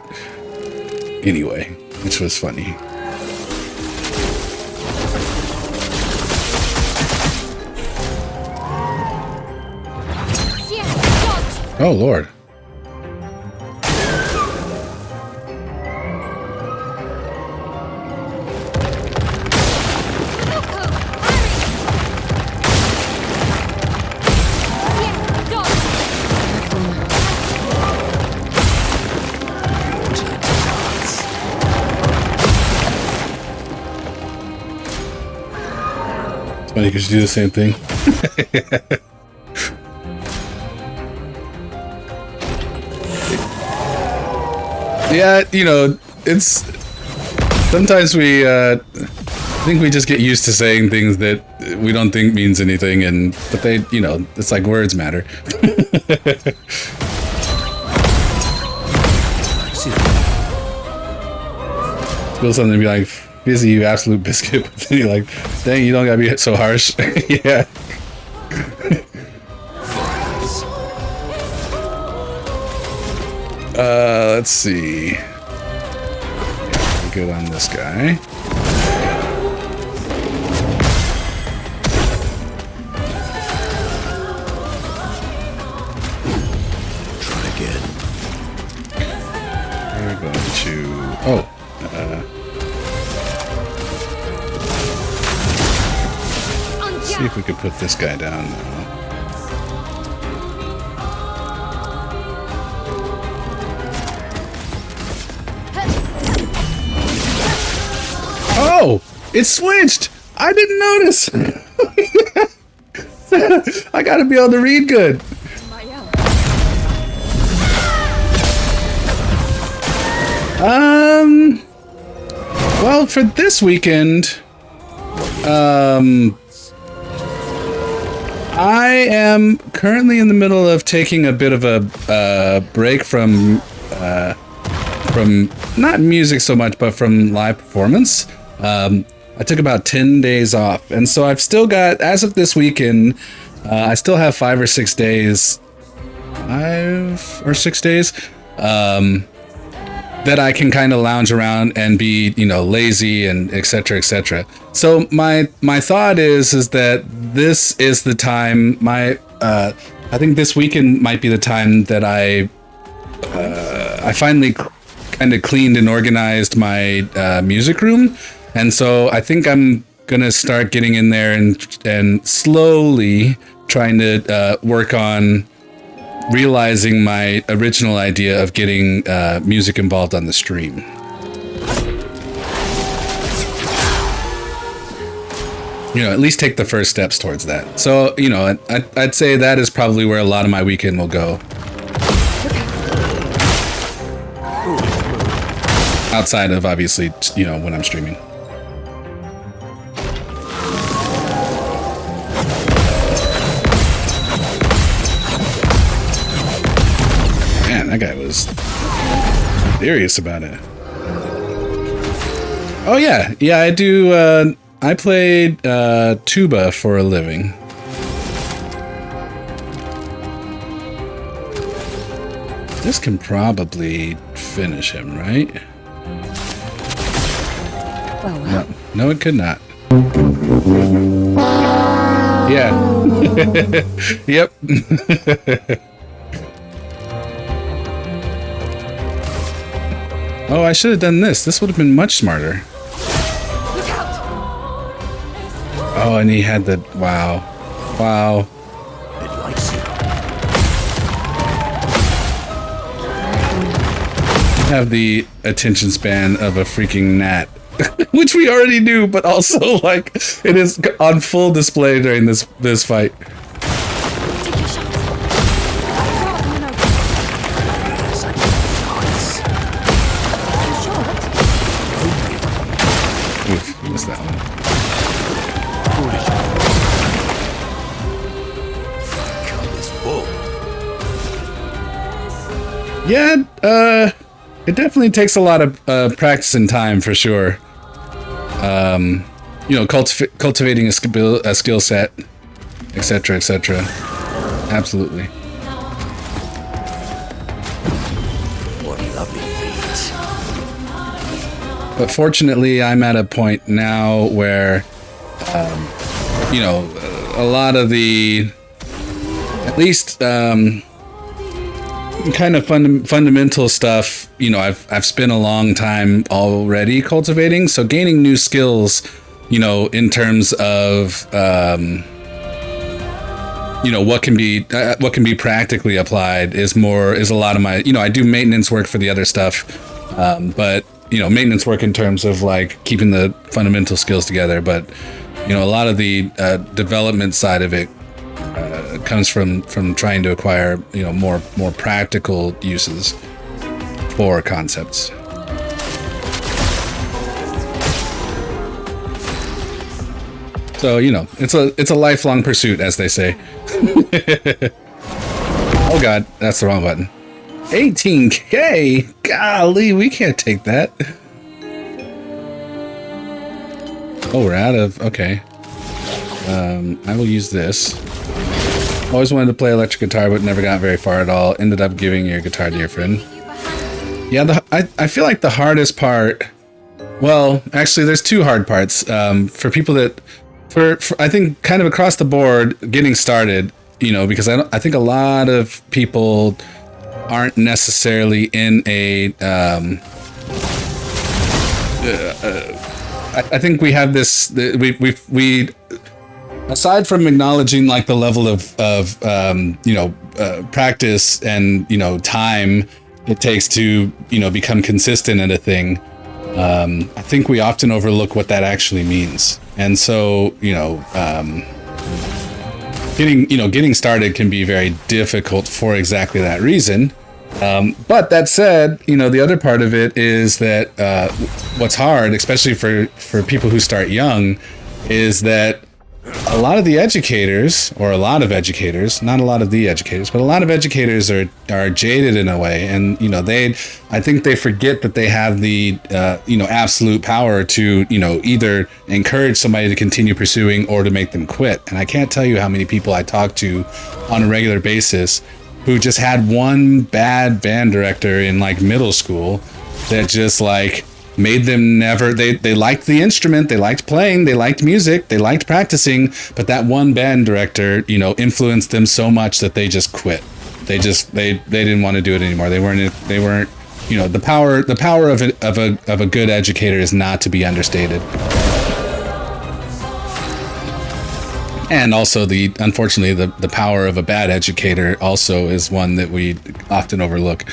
Anyway, which was funny. Oh Lord. It's funny because you do the same thing. Yeah, you know, it's sometimes we I think we just get used to saying things that we don't think means anything, but they, you know, it's like words matter. Feel something to be like, busy, you absolute biscuit, but then you're like, dang, you don't gotta be so harsh. Yeah. Let's see. Yeah, good on this guy. Oh. See if we could put this guy down now. Oh! It switched! I didn't notice! I gotta be able to read good. Well, for this weekend, I am currently in the middle of taking a bit of a break from not music so much, but from live performance. I took about 10 days off, and so I've still got, as of this weekend, I still have 5 or 6 days, that I can kind of lounge around and be, you know, lazy and etc. etc. So my thought is that this is the time. I think this weekend might be the time that I finally kind of cleaned and organized my music room, and so I think I'm gonna start getting in there and slowly trying to work on realizing my original idea of getting music involved on the stream. You know, at least take the first steps towards that. So, you know, I'd say that is probably where a lot of my weekend will go. Outside of, obviously, you know, when I'm streaming. Man, that guy was serious about it. Oh yeah, yeah, I do, I played tuba for a living. This can probably finish him, right? Well. No, it could not. Yeah. Yep. Oh, I should have done this. This would have been much smarter. Oh, and he had the... Wow. Wow. It likes you. Have the attention span of a freaking gnat. Which we already knew, but also, like, it is on full display during this fight. Take your shot. Oof, missed that one. Cup is full. Yeah, it definitely takes a lot of practice and time for sure. You know, cultivating a skill set, etc., etc. Absolutely. What lovely feet. But fortunately, I'm at a point now where, you know, a lot of the, at least, kind of fundamental stuff, you know, I've spent a long time already cultivating. So gaining new skills, you know, in terms of, you know, what can be practically applied is a lot of my, you know, I do maintenance work for the other stuff, but you know, maintenance work in terms of like keeping the fundamental skills together. But you know, a lot of the development side of it comes from trying to acquire, you know, more practical uses for concepts. So, you know, it's a lifelong pursuit, as they say. Oh god, that's the wrong button. 18K? Golly, we can't take that. Oh, we're out of... Okay. I will use this. Always wanted to play electric guitar, but never got very far at all. Ended up giving your guitar to your friend. Yeah, I feel like the hardest part... Well, actually, there's two hard parts. For people that... For I think kind of across the board, getting started, you know, because I think a lot of people aren't necessarily in a I think we have this. We aside from acknowledging like the level of practice and time it takes to become consistent at a thing. I think we often overlook what that actually means, and so getting started can be very difficult for exactly that reason. But that said, the other part of it is that what's hard, especially for people who start young, is that a lot of educators, not a lot of the educators, but a lot of educators are jaded in a way, and I think they forget that they have the absolute power to either encourage somebody to continue pursuing or to make them quit. And I can't tell you how many people I talk to on a regular basis who just had one bad band director in like middle school that just like made them never, they liked the instrument, they liked playing, they liked music, they liked practicing, but that one band director influenced them so much that they just quit. They didn't want to do it anymore. They weren't the power of a good educator is not to be understated. And also unfortunately the power of a bad educator also is one that we often overlook.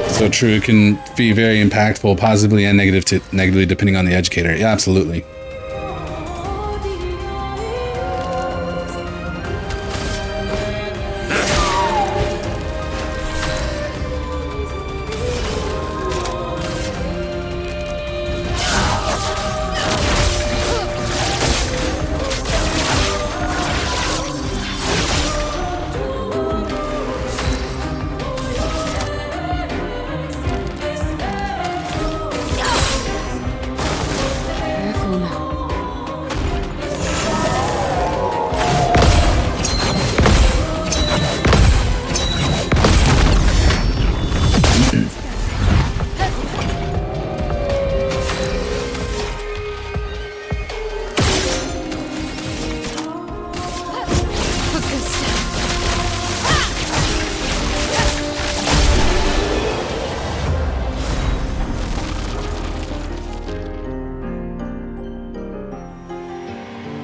So true, it can be very impactful, positively and negatively, depending on the educator. Yeah, absolutely.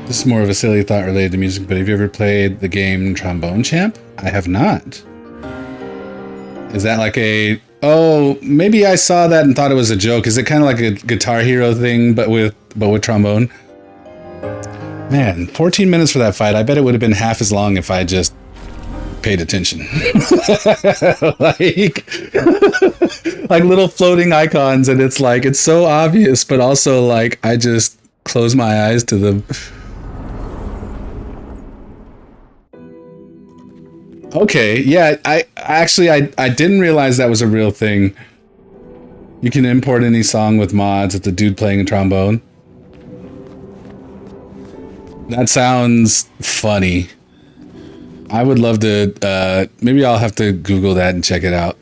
This is more of a silly thought related to music, but have you ever played the game Trombone Champ? I have not. Is that like maybe I saw that and thought it was a joke. Is it kind of like a Guitar Hero thing, but with trombone? Man, 14 minutes for that fight. I bet it would have been half as long if I just paid attention. like little floating icons, and it's so obvious, but also like I just close my eyes to them. Okay, yeah, I didn't realize that was a real thing. You can import any song with mods. It's a dude playing a trombone. That sounds funny. I would love to, maybe I'll have to Google that and check it out.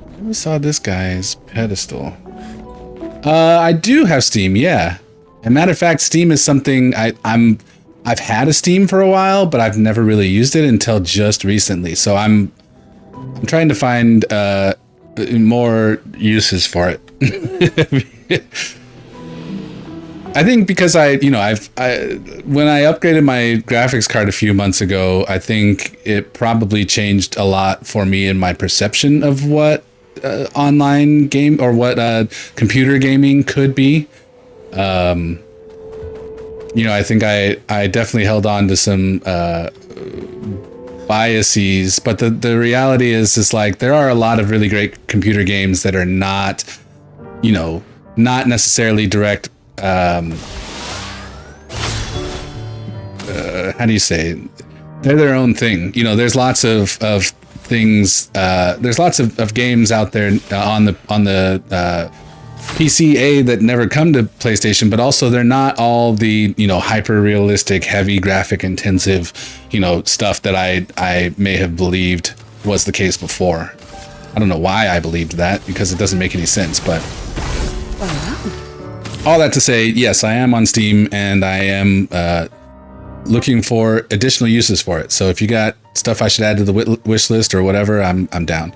I never saw this guy's pedestal. I do have Steam, yeah. As a matter of fact, Steam is something I've had a Steam for a while, but I've never really used it until just recently. So I'm trying to find more uses for it. I think because when I upgraded my graphics card a few months ago, I think it probably changed a lot for me in my perception of what online game or what computer gaming could be. I think I definitely held on to some biases, but the reality is like there are a lot of really great computer games that are not necessarily direct. How do you say? They're their own thing. There's lots of things. There's lots of games out there on the PCA that never come to PlayStation, but also they're not all the hyper realistic, heavy graphic intensive stuff that I may have believed was the case before. I don't know why I believed that, because it doesn't make any sense, but all that to say, yes, I am on Steam, and I am looking for additional uses for it. So if you got stuff I should add to the wish list or whatever, I'm down.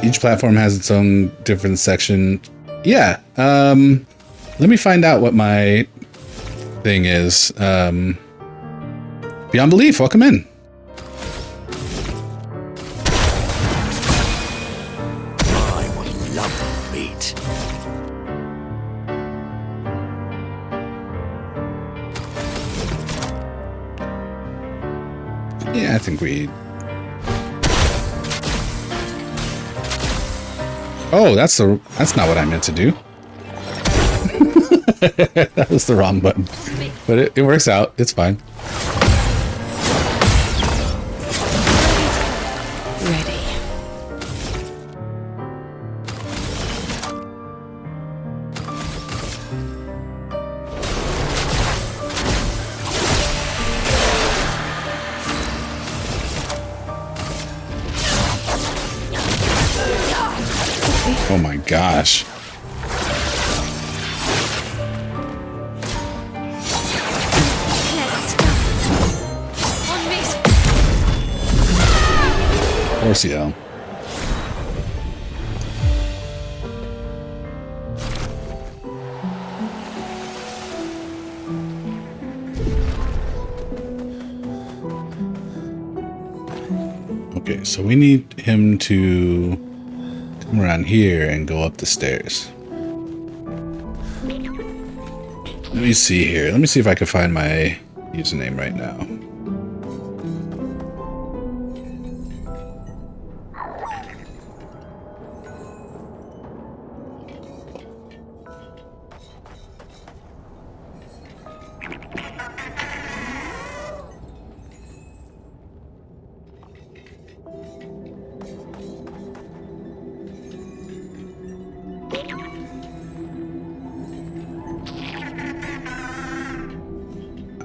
Each platform has its own different section. Yeah. Let me find out what my thing is. Beyond Belief, welcome in. I would love meat. Yeah, I think we... Oh, that's not what I meant to do. That was the wrong button. But it works out. It's fine. Ready. Oh my gosh. Let's start. On me. Poor CL. Okay, so we need him to come around here and go up the stairs. Let me see here. Let me see if I can find my username right now.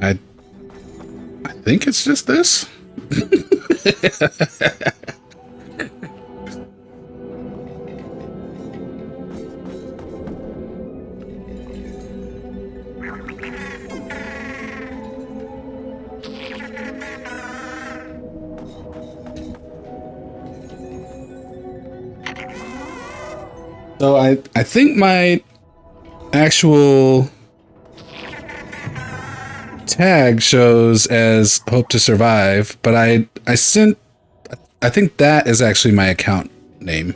I think it's just this. So I think my actual tag shows as Hope to Survive, but I think that is actually my account name.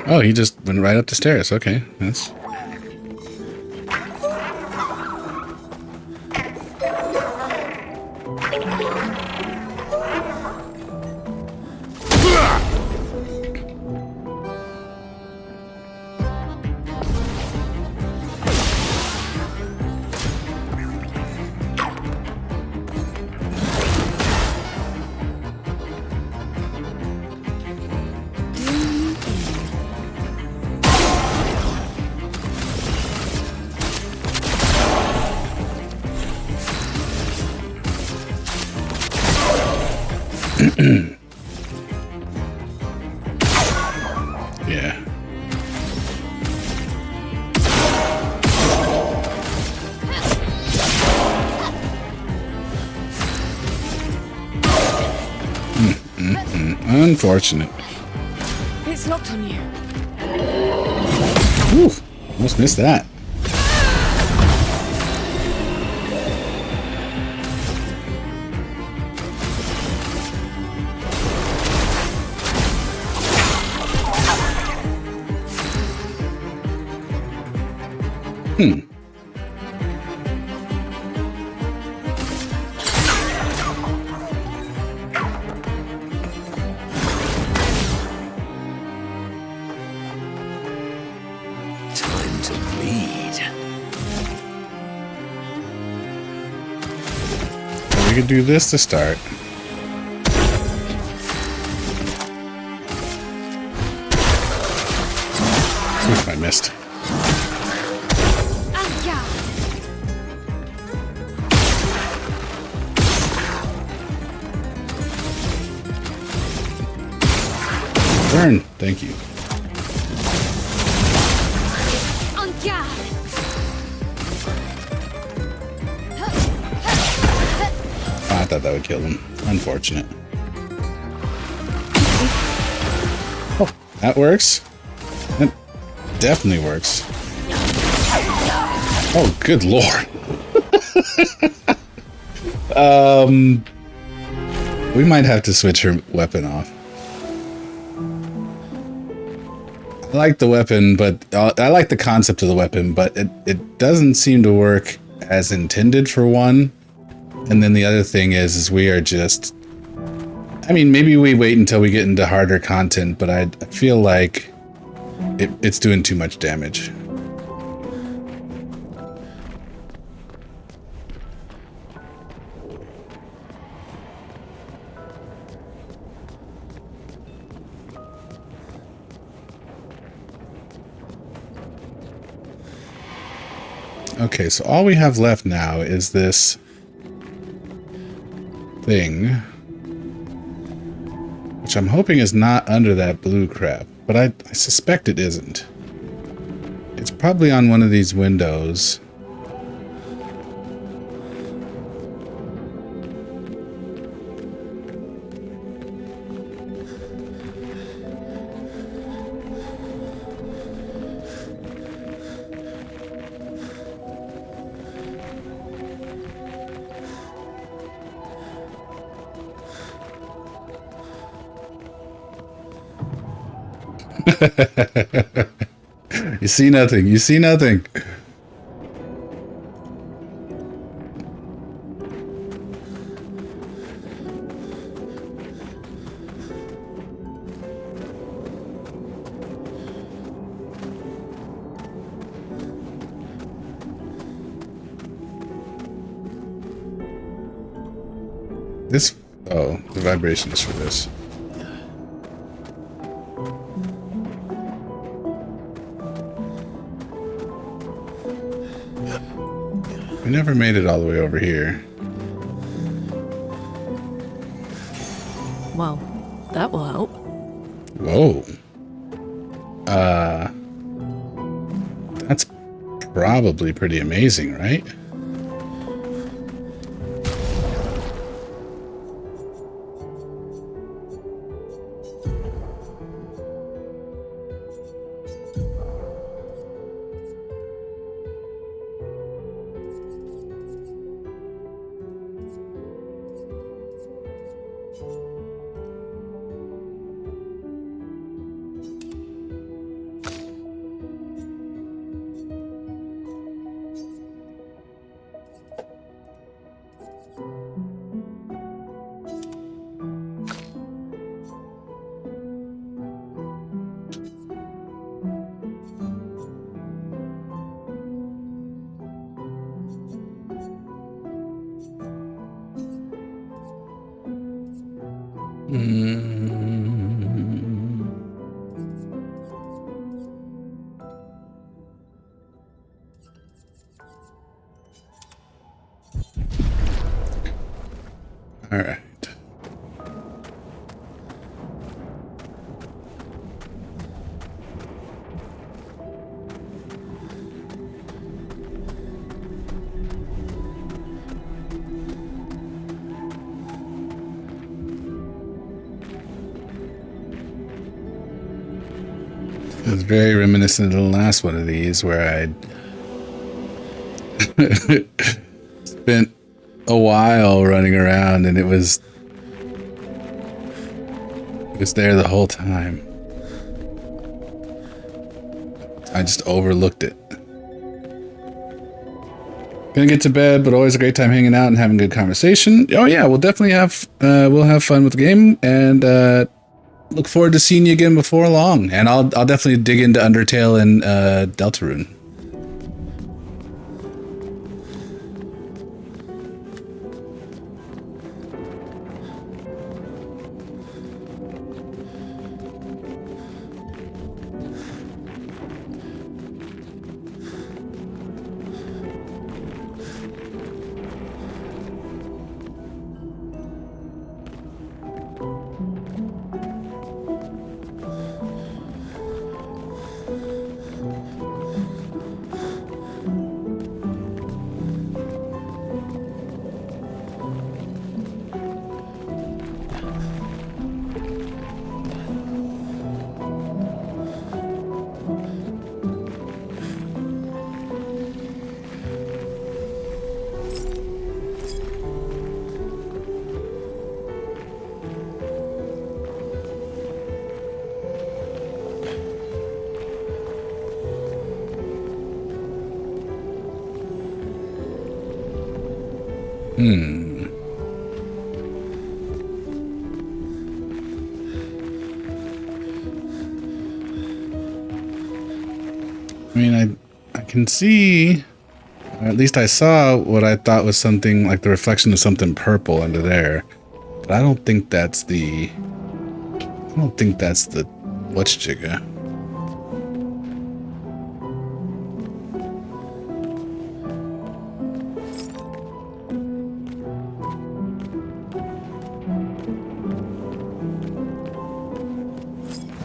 Oh, he just went right up the stairs. Okay, that's... Yeah. Unfortunate. It's locked on you. Whew, almost missed that. Time to bleed. We could do this to start. missed. Burn. Thank you. Oh, I thought that would kill him. Unfortunate. Oh, that works. That definitely works. Oh, good lord. We might have to switch her weapon off. I like the weapon, but I like the concept of the weapon, but it doesn't seem to work as intended for one. And then the other thing is we are just, I mean, maybe we wait until we get into harder content, but I feel like it's doing too much damage. Okay, so all we have left now is this thing, which I'm hoping is not under that blue crap, but I suspect it isn't. It's probably on one of these windows. You see nothing. You see nothing. This, oh, the vibration is for this. We never made it all the way over here. Well, that will help. Whoa. That's probably pretty amazing, right? All right. It was very reminiscent of the last one of these where I'd spent a while running around and it was there the whole time. I just overlooked it. Gonna get to bed, but always a great time hanging out and having good conversation. Oh yeah, we'll definitely have we'll have fun with the game, and look forward to seeing you again before long. And I'll definitely dig into Undertale and Deltarune. Hmm. I mean, I can see, or at least I saw what I thought was something like the reflection of something purple under there. But I don't think that's the what's jigger.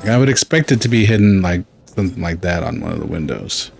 I would expect it to be hidden like something like that on one of the windows.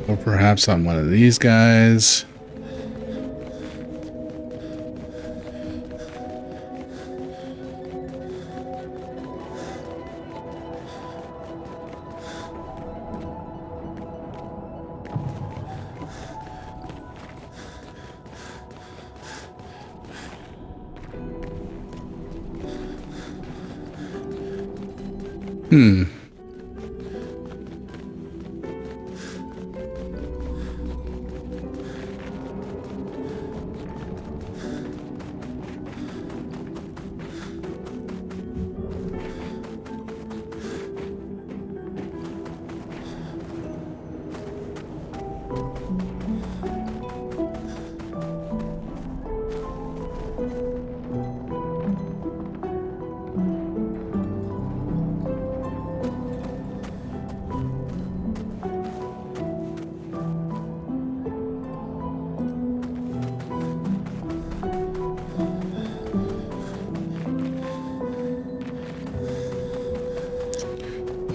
Or perhaps on one of these guys. Hmm.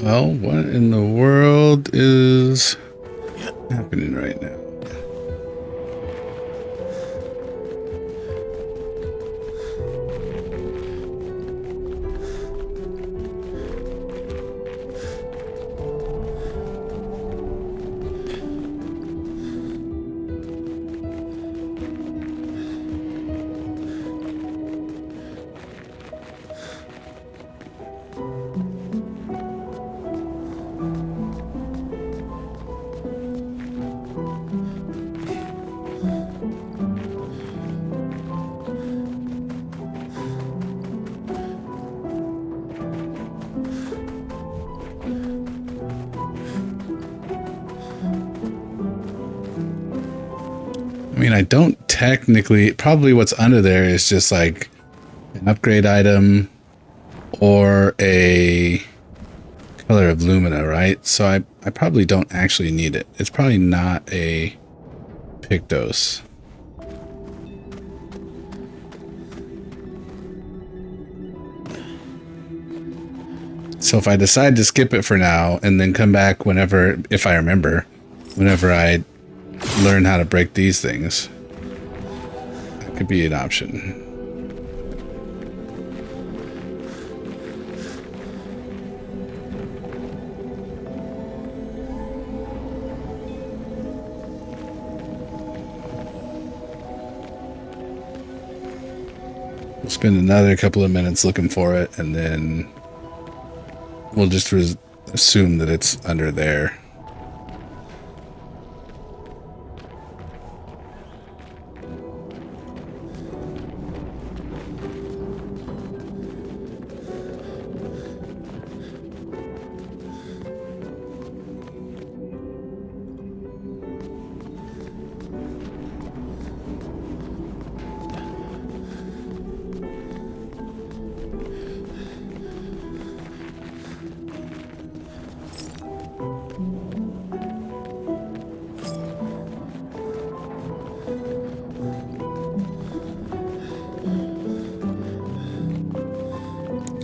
Well, what in the world is happening right now? I mean, I don't technically, probably what's under there is just like an upgrade item or a color of lumina, right? So I probably don't actually need it. It's probably not a Pictos. So if I decide to skip it for now and then come back whenever, if I remember, whenever I learn how to break these things, that could be an option. We'll spend another couple of minutes looking for it, and then we'll just assume that it's under there.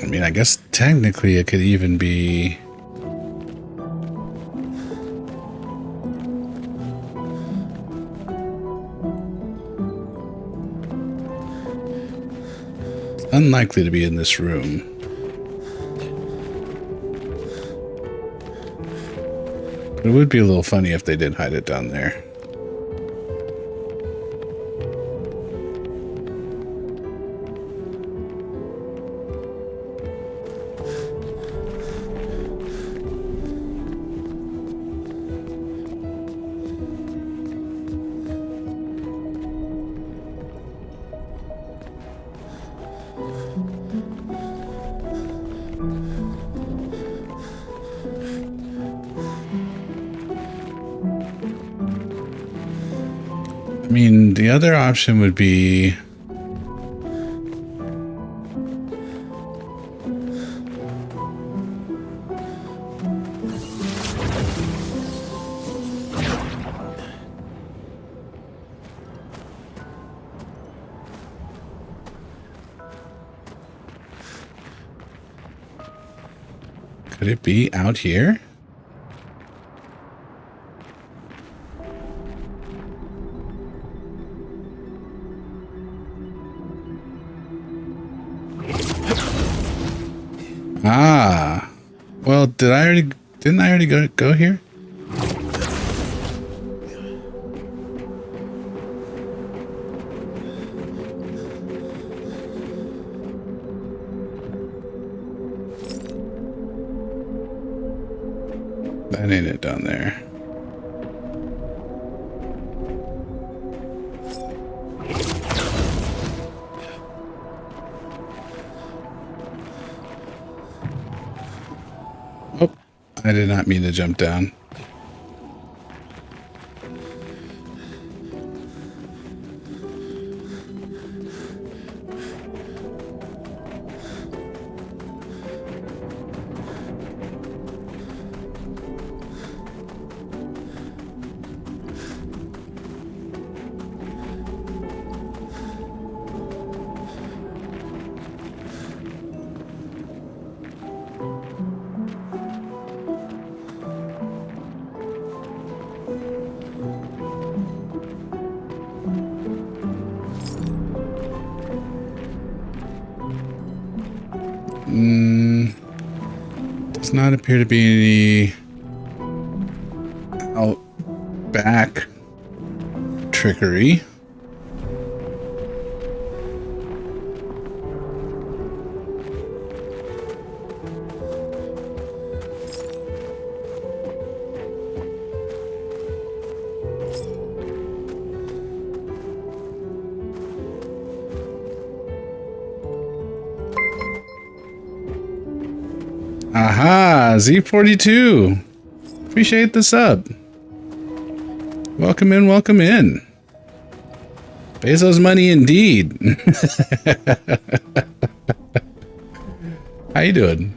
I mean, I guess technically it could even be unlikely to be in this room. But it would be a little funny if they did hide it down there. I mean, the other option would be... Could it be out here? Ah, well, didn't I already go here? That ain't it down there. Oh, I did not mean to jump down. Does not appear to be any out back trickery. Aha, Z42. Appreciate the sub. Welcome in, welcome in. Bezos money indeed. How you doing?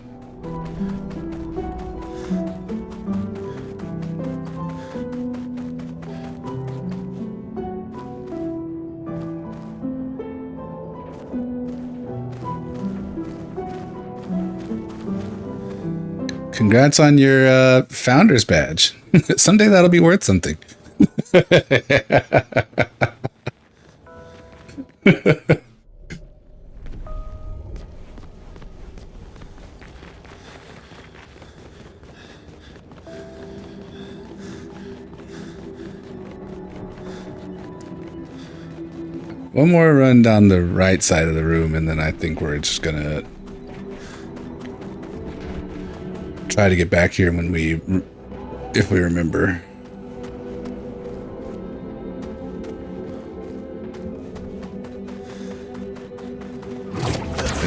Congrats on your founder's badge. Someday that'll be worth something. One more run down the right side of the room, and then I think we're just gonna try to get back here when if we remember.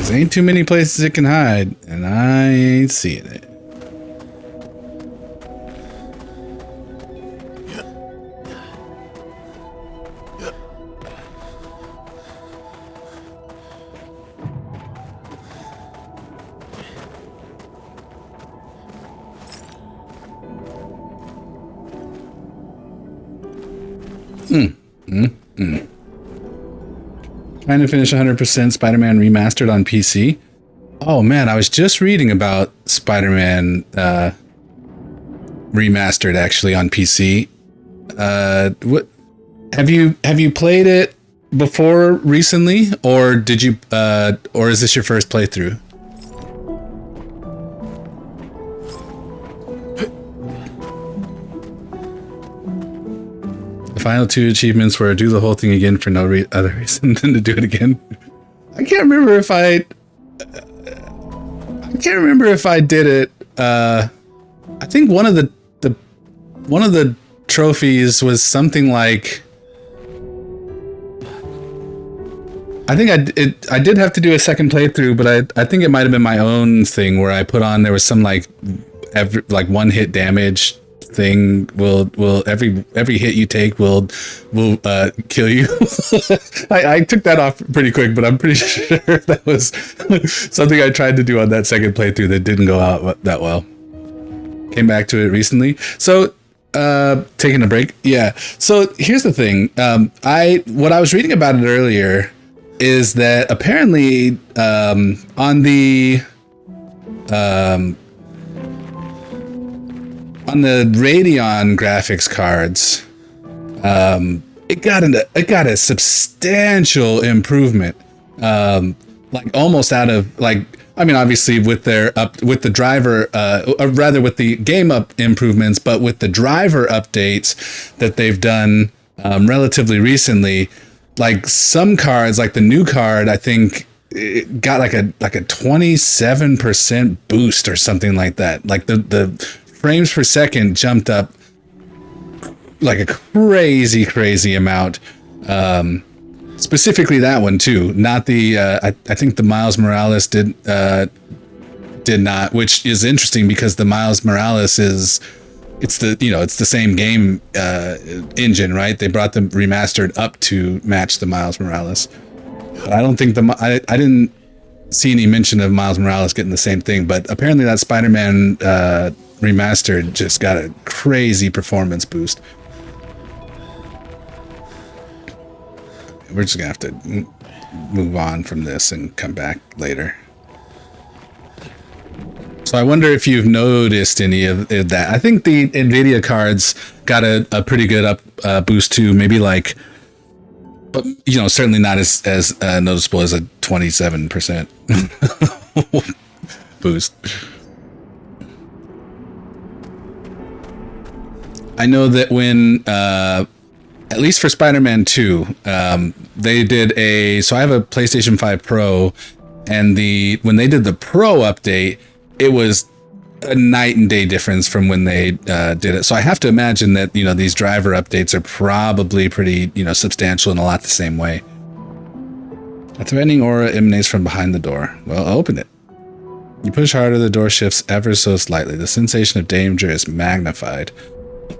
There ain't too many places it can hide, and I ain't seeing it. Trying to finish 100% Spider-Man Remastered on PC. Oh man, I was just reading about Spider-Man Remastered actually on PC. What have you played it before recently, or did you or is this your first playthrough? The final 2 achievements were do the whole thing again for no other reason than to do it again. I can't remember if I did it. I think one of the trophies was something like, I think I did have to do a second playthrough, but I think it might have been my own thing where I put on, there was some like one hit damage thing, will every hit you take will kill you. I took that off pretty quick, but I'm pretty sure that was something I tried to do on that second playthrough that didn't go out that well. Came back to it recently, so taking a break. Yeah, so here's the thing. What I was reading about it earlier is that apparently on the Radeon graphics cards, it got a substantial improvement, like almost out of, like, I mean, obviously with the driver, or rather with the game up improvements, but with the driver updates that they've done relatively recently, like some cards, like the new card, I think it got like a 27% boost or something like that. Like the frames per second jumped up like a crazy amount. Specifically that one too, not the I think the Miles Morales did not, which is interesting because the Miles Morales it's the same game engine, right? They brought them remastered up to match the Miles Morales. But I don't think I didn't see any mention of Miles Morales getting the same thing, but apparently that Spider-Man remastered just got a crazy performance boost. We're just gonna have to move on from this and come back later. So I wonder if you've noticed any of that. I think the NVIDIA cards got a pretty good boost too. Maybe like, but certainly not as noticeable as a 27% boost. I know that when at least for Spider-Man 2, they did so I have a PlayStation 5 Pro, and when they did the Pro update, it was a night and day difference from when they did it. So I have to imagine that, these driver updates are probably pretty, substantial in a lot the same way. A threatening aura emanates from behind the door. Well, open it. You push harder, the door shifts ever so slightly. The sensation of danger is magnified.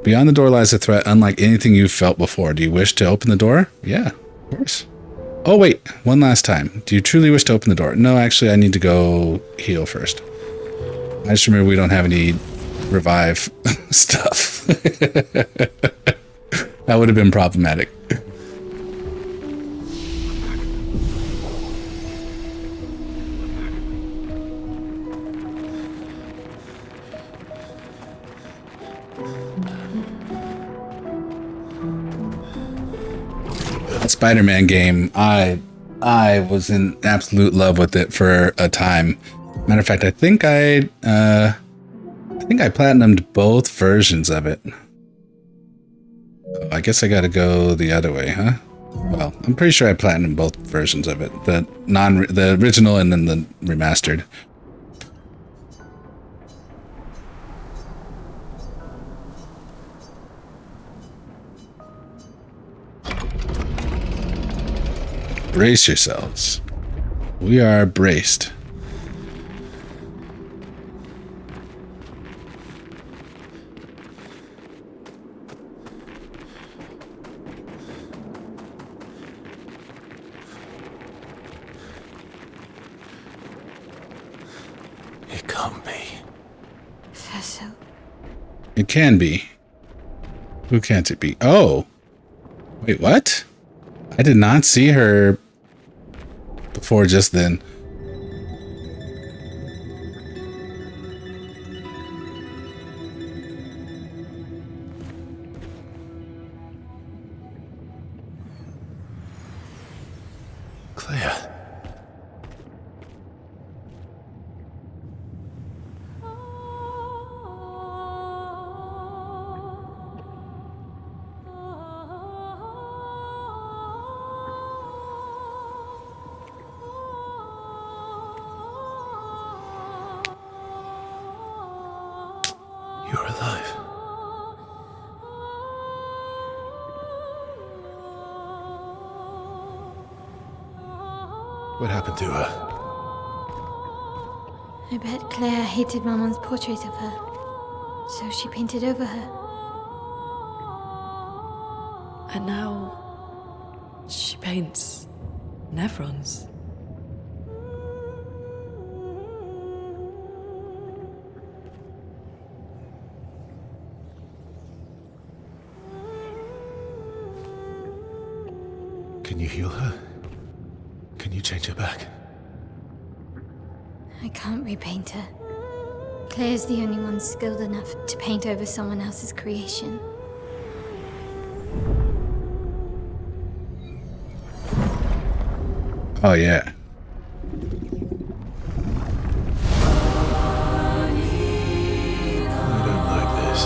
Beyond the door lies a threat unlike anything you've felt before. Do you wish to open the door? Yeah, of course. Oh, wait. One last time. Do you truly wish to open the door? No, actually, I need to go heal first. I just remember we don't have any revive stuff. That would have been problematic. Spider-Man game, I was in absolute love with it for a time. Matter of fact, I think I platinumed both versions of it. Oh, I guess I gotta go the other way, huh? Well, I'm pretty sure I platinumed both versions of it. The original and then the remastered. Brace yourselves. We are braced. It can't be. Cecil. It can be. Who can't it be? Oh. Wait, what? I did not see her before just then. Claire. You're alive. What happened to her? I bet Claire hated Maman's portrait of her, so she painted over her. And now she paints nevrons. Can you heal her? Can you change her back? I can't repaint her. Claire's the only one skilled enough to paint over someone else's creation. Oh, yeah. I don't like this.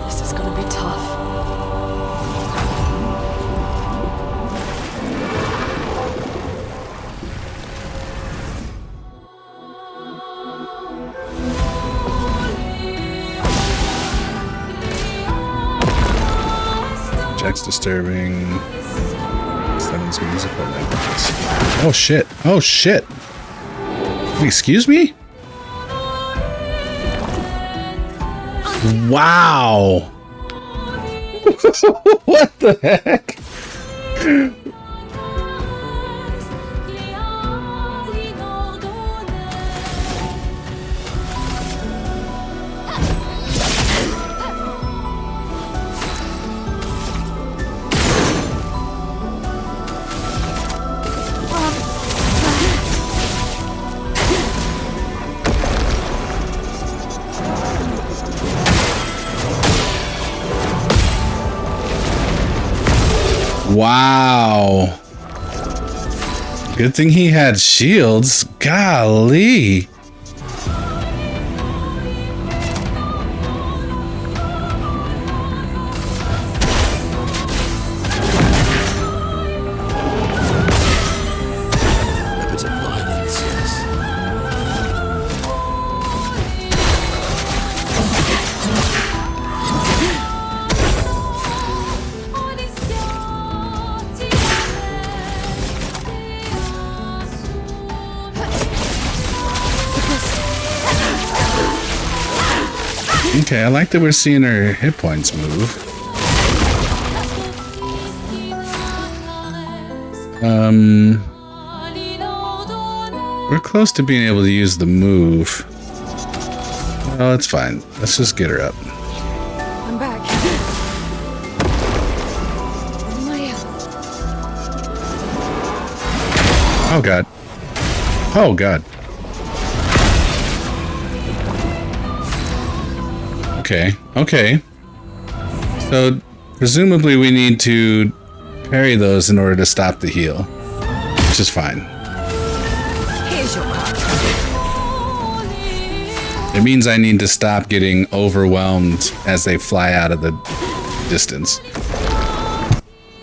This is gonna be tough. Jack's disturbing. Seven's musical languages. Oh shit. Oh shit. Excuse me? Wow. What the heck? Wow. Good thing he had shields. Golly. A bit of violence, yes. Okay, I like that we're seeing her hit points move. We're close to being able to use the move. Well, it's fine. Let's just get her up. I'm back. Maya. Oh god. Oh god. Okay, okay. So, presumably we need to parry those in order to stop the heal. Which is fine. Here's your card. It means I need to stop getting overwhelmed as they fly out of the distance.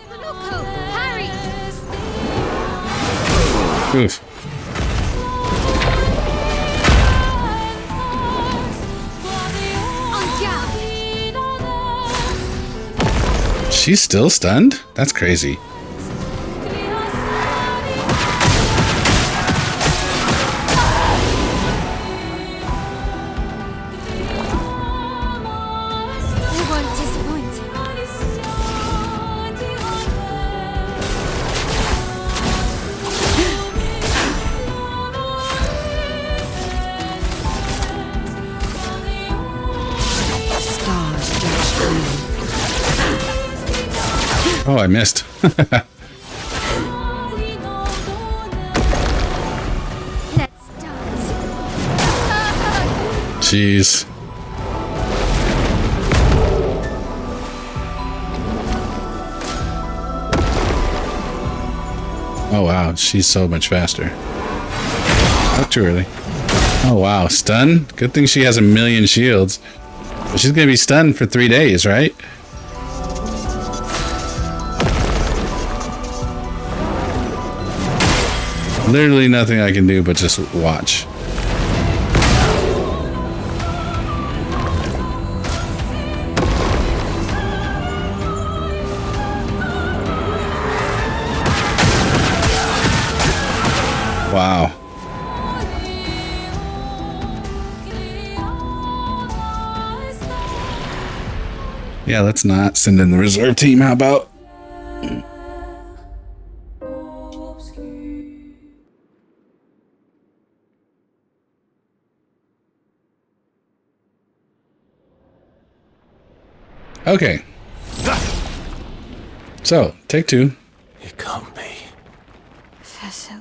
Loco, Harry! Oof. On Gab! She's still stunned? That's crazy. They won't disappoint. Stars judge you. Oh, I missed. jeez. Oh wow, she's so much faster. Not too early. Oh wow, stun? Good thing she has 1,000,000 shields. But she's gonna be stunned for 3 days, right? Literally nothing I can do but just watch. Wow. Yeah, let's not send in the reserve team. How about? Okay. So, take 2. It can't be. Vessel.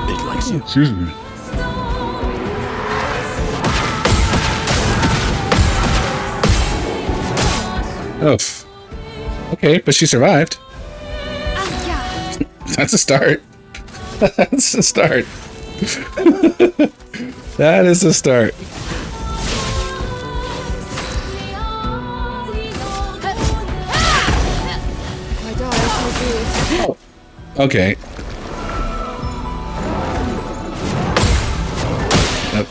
It likes you. Excuse me. Oof. Okay, but she survived. That's a start. That's a start. That is a start. I die, so be. Okay. Yep.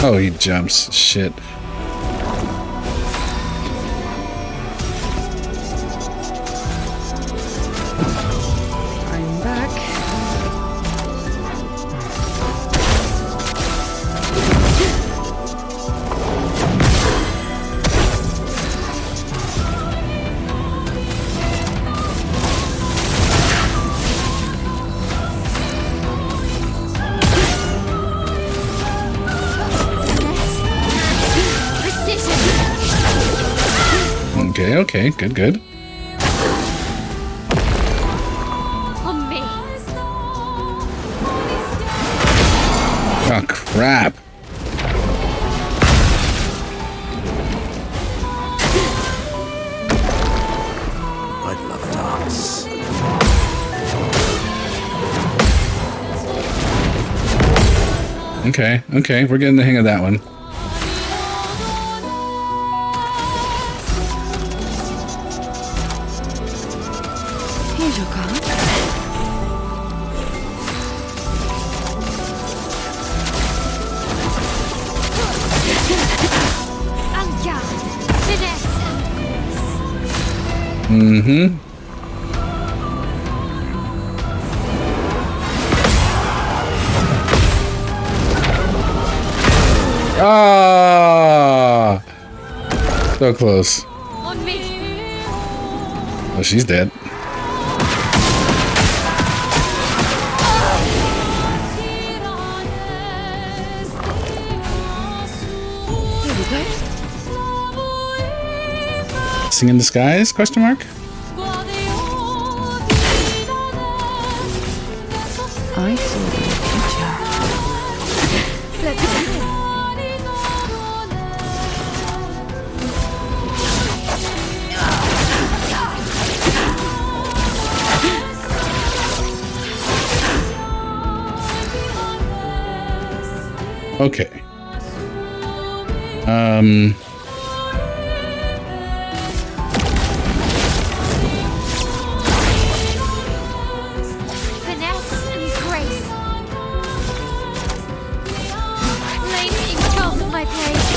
Oh, he jumps. Shit. I'm back. Precision. Okay, okay. Good, good. On me. Oh, crap. I love dance. Okay, okay. We're getting the hang of that one. Here's your card. Avant-garde. Finesse and grace. Mm-hmm. Ah! So close. On me. Oh, she's dead. Here we go. Blessing in disguise? Question mark? I saw the future. Let's go. Okay. Finesse and grace. Lay me in control of my pace.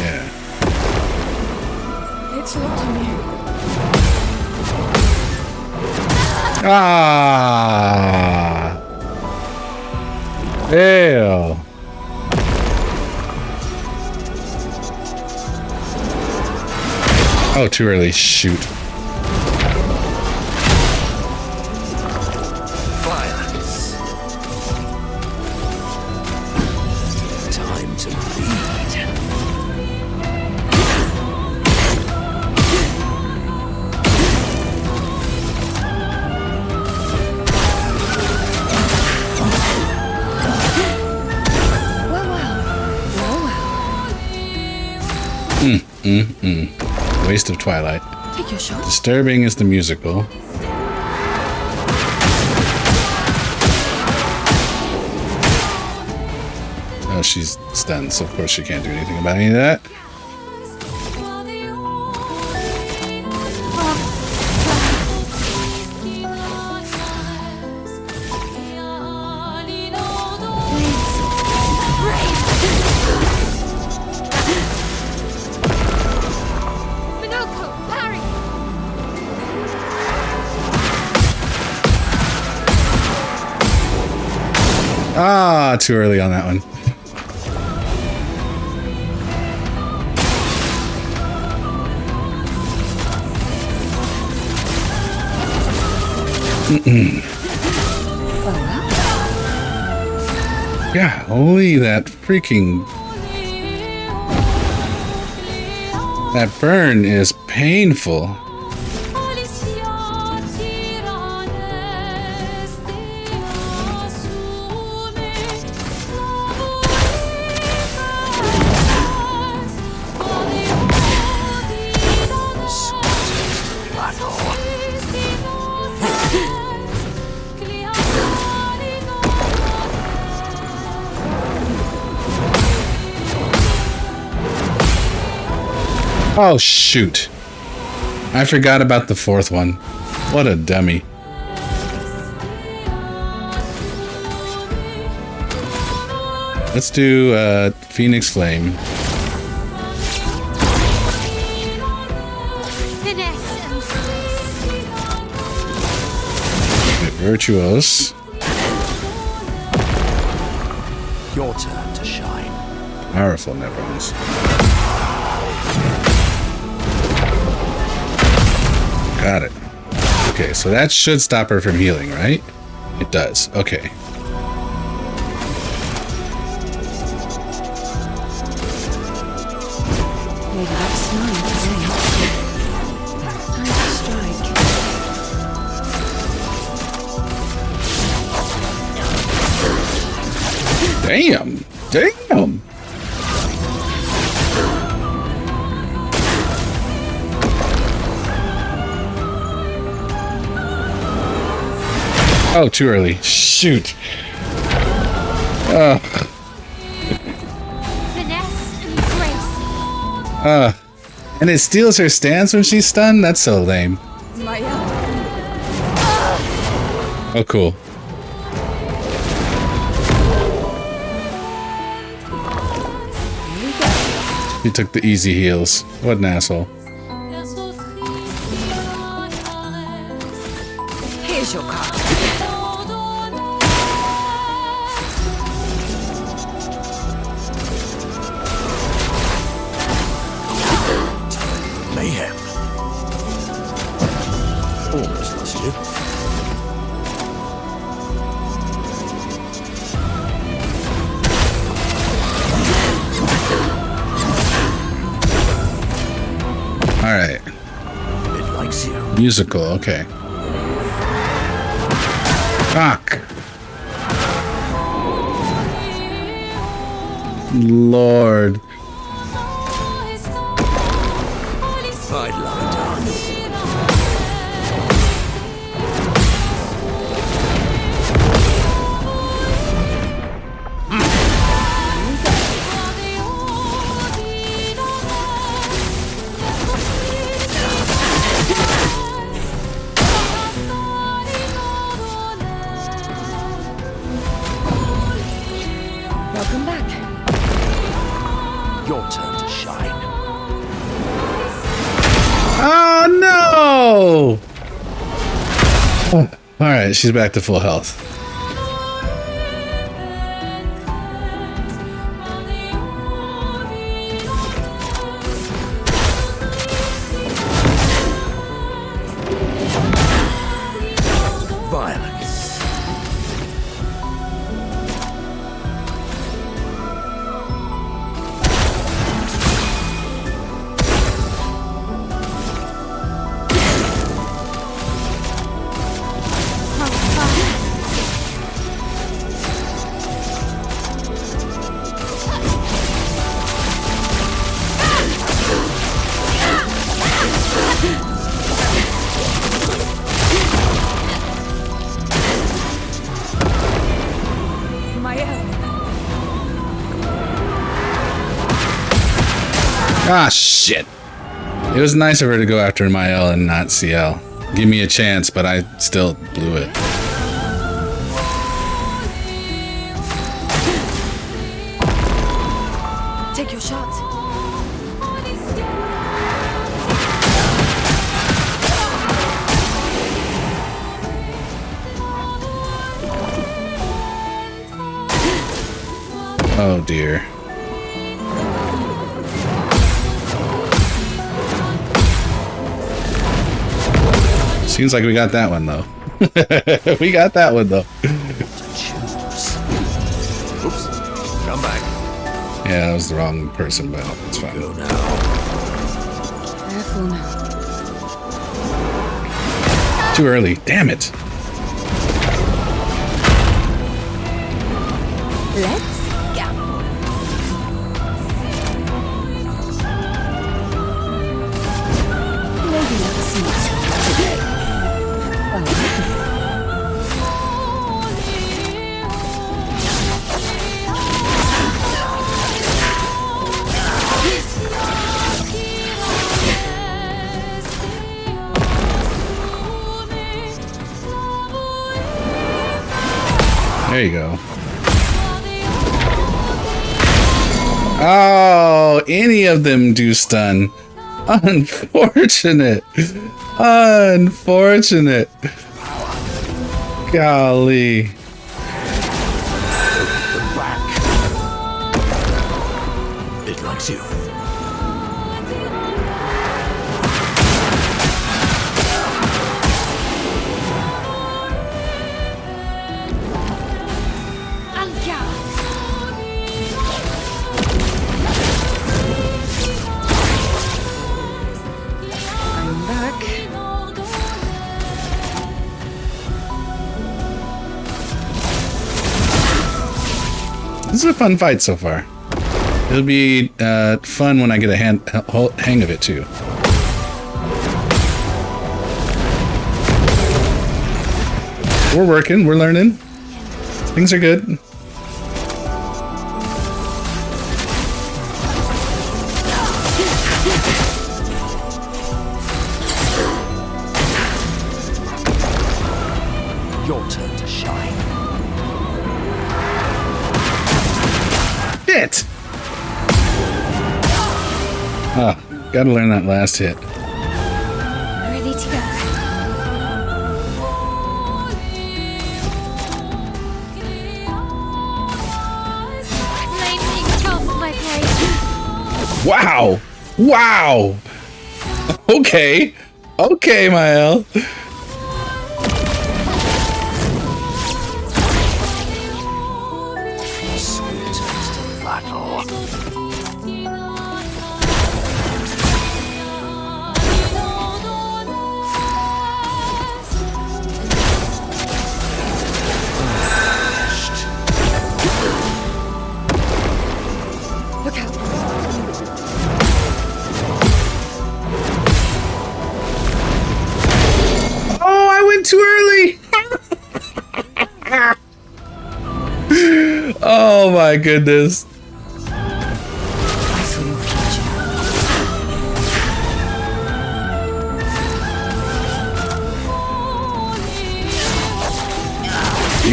Yeah. It's locked on you. Ah! Ew. Oh, too early. Shoot. Violence. to bleed. Waste of Twilight. Take your shot. Disturbing is the musical. Oh, she's stunned, so of course she can't do anything about any of that. Ah, too early on that one. Yeah, holy that freaking... That burn is painful. Oh, shoot. I forgot about the fourth one. What a dummy. Let's do Phoenix Flame. Virtuos. Your turn to shine. Powerful Nevrons. Got it. Okay, so that should stop her from healing, right? It does. Okay. Maybe that's mine today. Time to strike. Damn! Damn! Oh, too early. Shoot. Finesse and grace. And it steals her stance when she's stunned? That's so lame. Oh, cool. He took the easy heals. What an asshole. Here's your card. Mayhem. Almost lost you. Alright. It likes you. Musical, okay. Fuck. Lord. I'd love a dance. Welcome back. Your turn to shine. Oh no! Alright, she's back to full health. Violence. Ah, shit. It was nice of her to go after Mael and not CL. Give me a chance, but I still blew it. Take your shot. Oh dear. Seems like we got that one though. We got that one though. Oops. Come back. Yeah, that was the wrong person, but it's fine. Go now. Careful now. Too early. Damn it. Let's go. Maybe not smart today. There you go. Oh, any of them do stun. Unfortunate. Unfortunate. Golly. It likes you. I'm back. This is a fun fight so far. It'll be fun when I get a hang of it too. We're working, we're learning. Things are good. Your turn to shine. Shit! Ah, gotta learn that last hit. Ready to go. Lightning top of my plate. Wow! Wow! Okay. Okay, Mael. Sweet taste of battle. Look out. Oh, I went too early! Oh my goodness. I saw your future.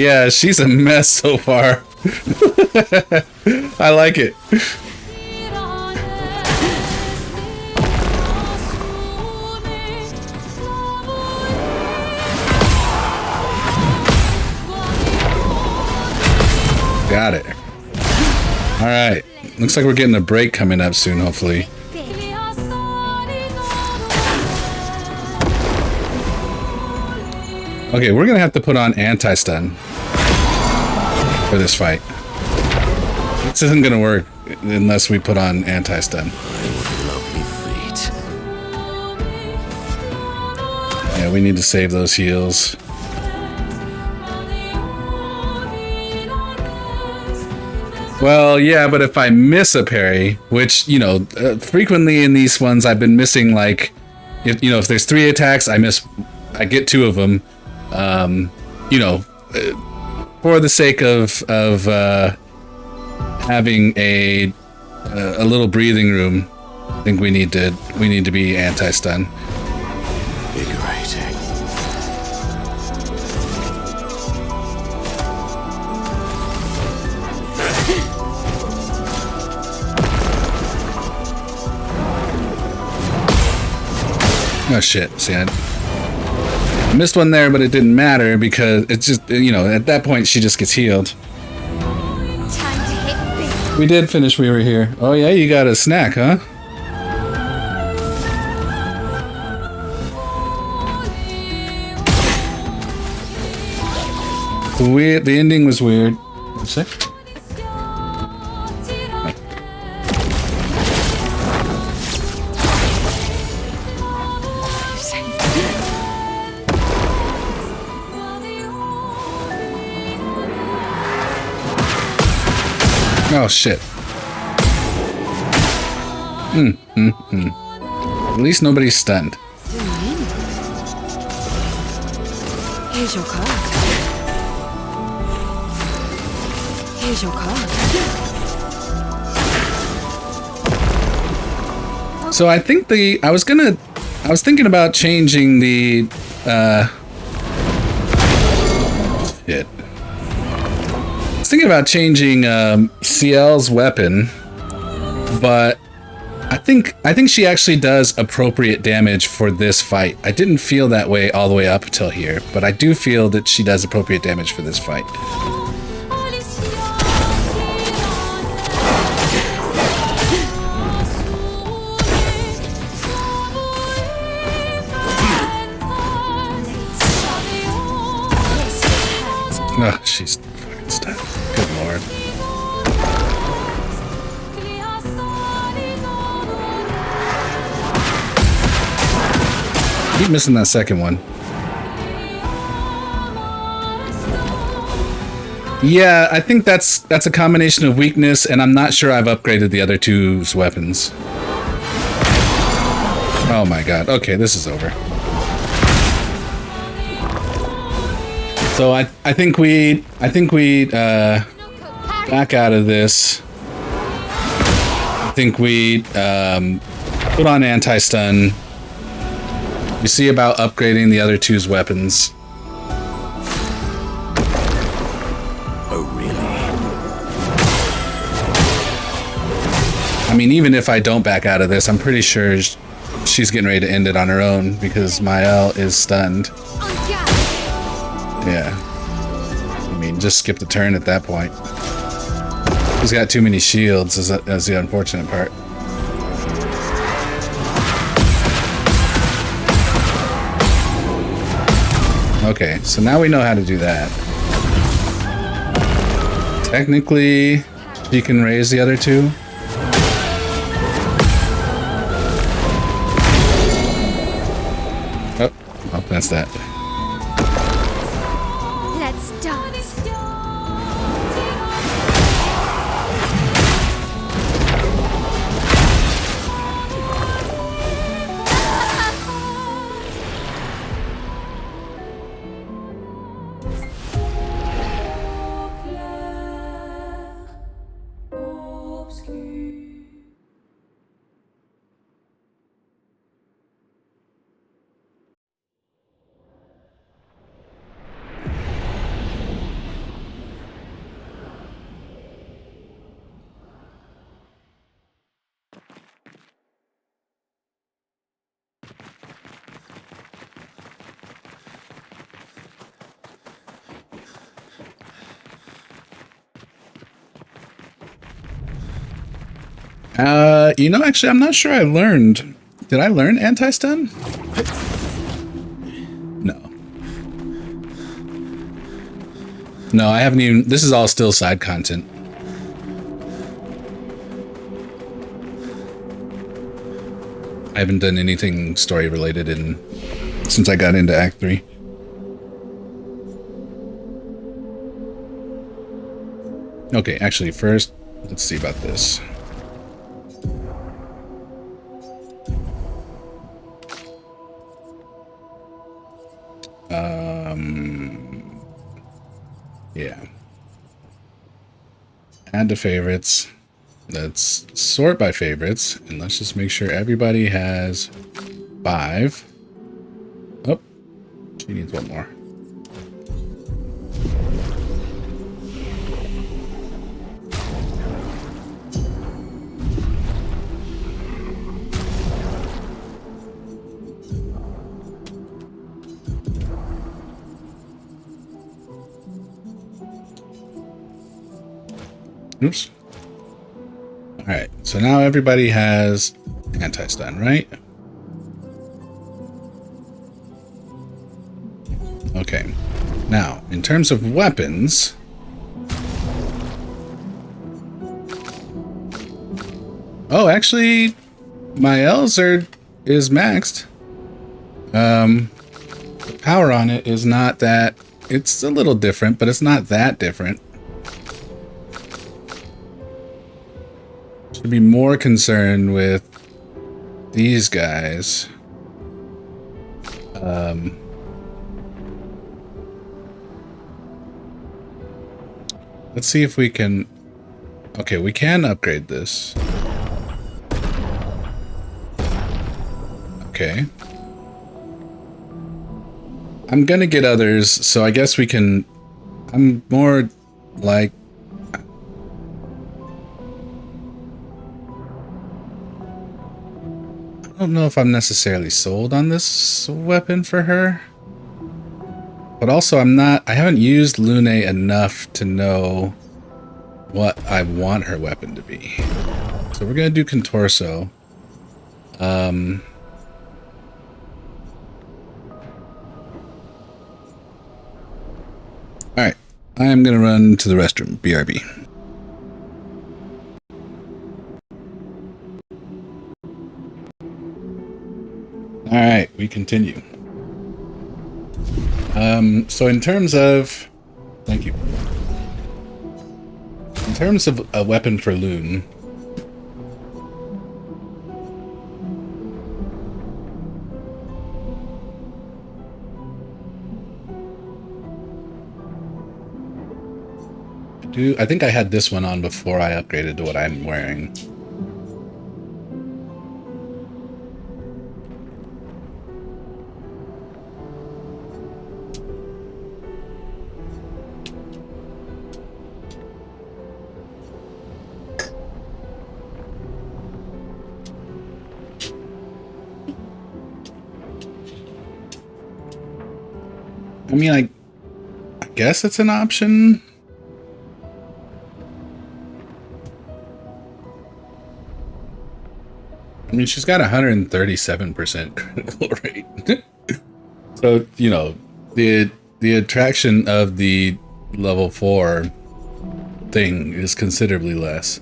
Yeah, she's a mess so far. I like it. Got it. All right. Looks like we're getting a break coming up soon, hopefully. Okay, we're gonna have to put on anti-stun for this fight. This isn't gonna work unless we put on anti-stun. Lovely feet. Yeah, we need to save those heals. Well, yeah, but if I miss a parry, which, you know, frequently in these ones I've been missing, like, if there's 3 attacks, I get 2 of them. You know, for the sake of having a little breathing room, I think we need to be anti-stun. Invigorating. Oh shit, see, I missed one there, but it didn't matter because it's just, you know, at that point she just gets healed. Time to hit big. We did finish, we were here. Oh yeah, you got a snack, huh? Weird, the ending was weird. What's that? Oh shit. At least nobody's stunned. Here's your card. Here's your card. So I think I was thinking about changing the shit. I was thinking about changing CL's weapon, but I think she actually does appropriate damage for this fight. I didn't feel that way all the way up until here, but I do feel that she does appropriate damage for this fight. Oh, she's fucking stuck. Good lord. Keep missing that second one. Yeah, I think that's a combination of weakness, and I'm not sure I've upgraded the other two's weapons. Oh my god. Okay, this is over. So I think we back out of this. I think we put on anti-stun. We see about upgrading the other two's weapons. Oh, really? I mean, even if I don't back out of this, I'm pretty sure she's getting ready to end it on her own because Mael is stunned. Yeah. I mean, just skip the turn at that point. He's got too many shields, is the unfortunate part. Okay, so now we know how to do that. Technically, she can raise the other two. Oh, well, that's that. Let's dance. You know, actually, I'm not sure I learned. Did I learn anti-stun? No. No, I haven't even. This is all still side content. I haven't done anything story related since I got into Act 3. Okay, actually, first, let's see about this. Yeah. Add to favorites. let's sort by favorites, and let's just make sure everybody has 5. Oh, she needs one more. Oops. Alright, so now everybody has anti-stun, right? Okay. Now, in terms of weapons... Oh, actually, my L's is maxed. The power on it is not that... It's a little different, but it's not that different. Should be more concerned with these guys. Let's see if we can... Okay, we can upgrade this. Okay. I'm gonna get others, so I guess we can... I'm more like... I don't know if I'm necessarily sold on this weapon for her. But also I haven't used Lune enough to know what I want her weapon to be. So we're gonna do Contorso. Alright, I'm gonna run to the restroom, BRB. Alright, we continue. So in terms of... Thank you. In terms of a weapon for Lune... I think I had this one on before I upgraded to what I'm wearing. I mean, I guess it's an option. I mean, she's got 137% critical rate. So, you know, the attraction of the level 4 thing is considerably less.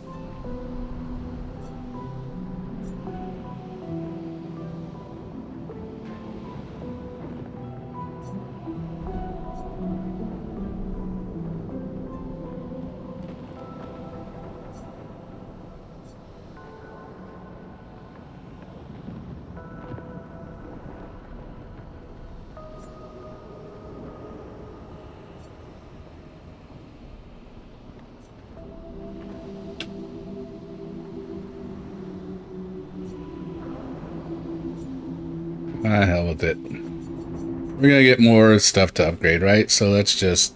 Ah, hell with it. We're gonna get more stuff to upgrade, right? So let's just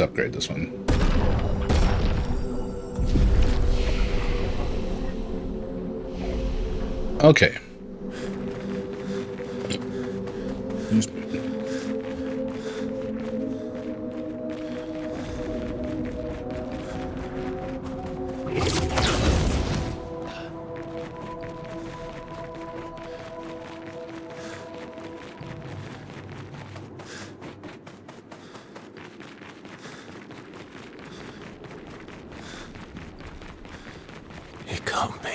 upgrade this one. Okay. It can't be.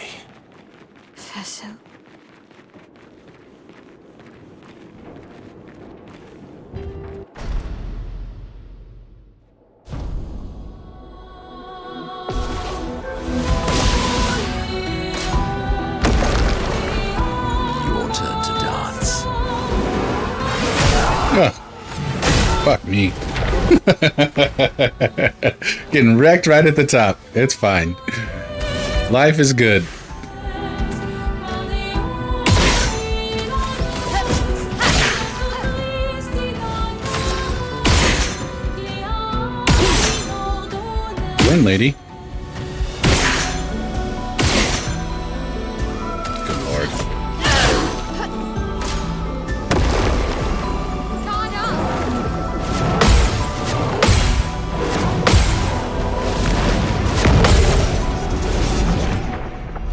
Vessel. Your turn to dance. Ugh. Fuck me. Getting wrecked right at the top. It's fine. Life is good. Win, lady. Good lord.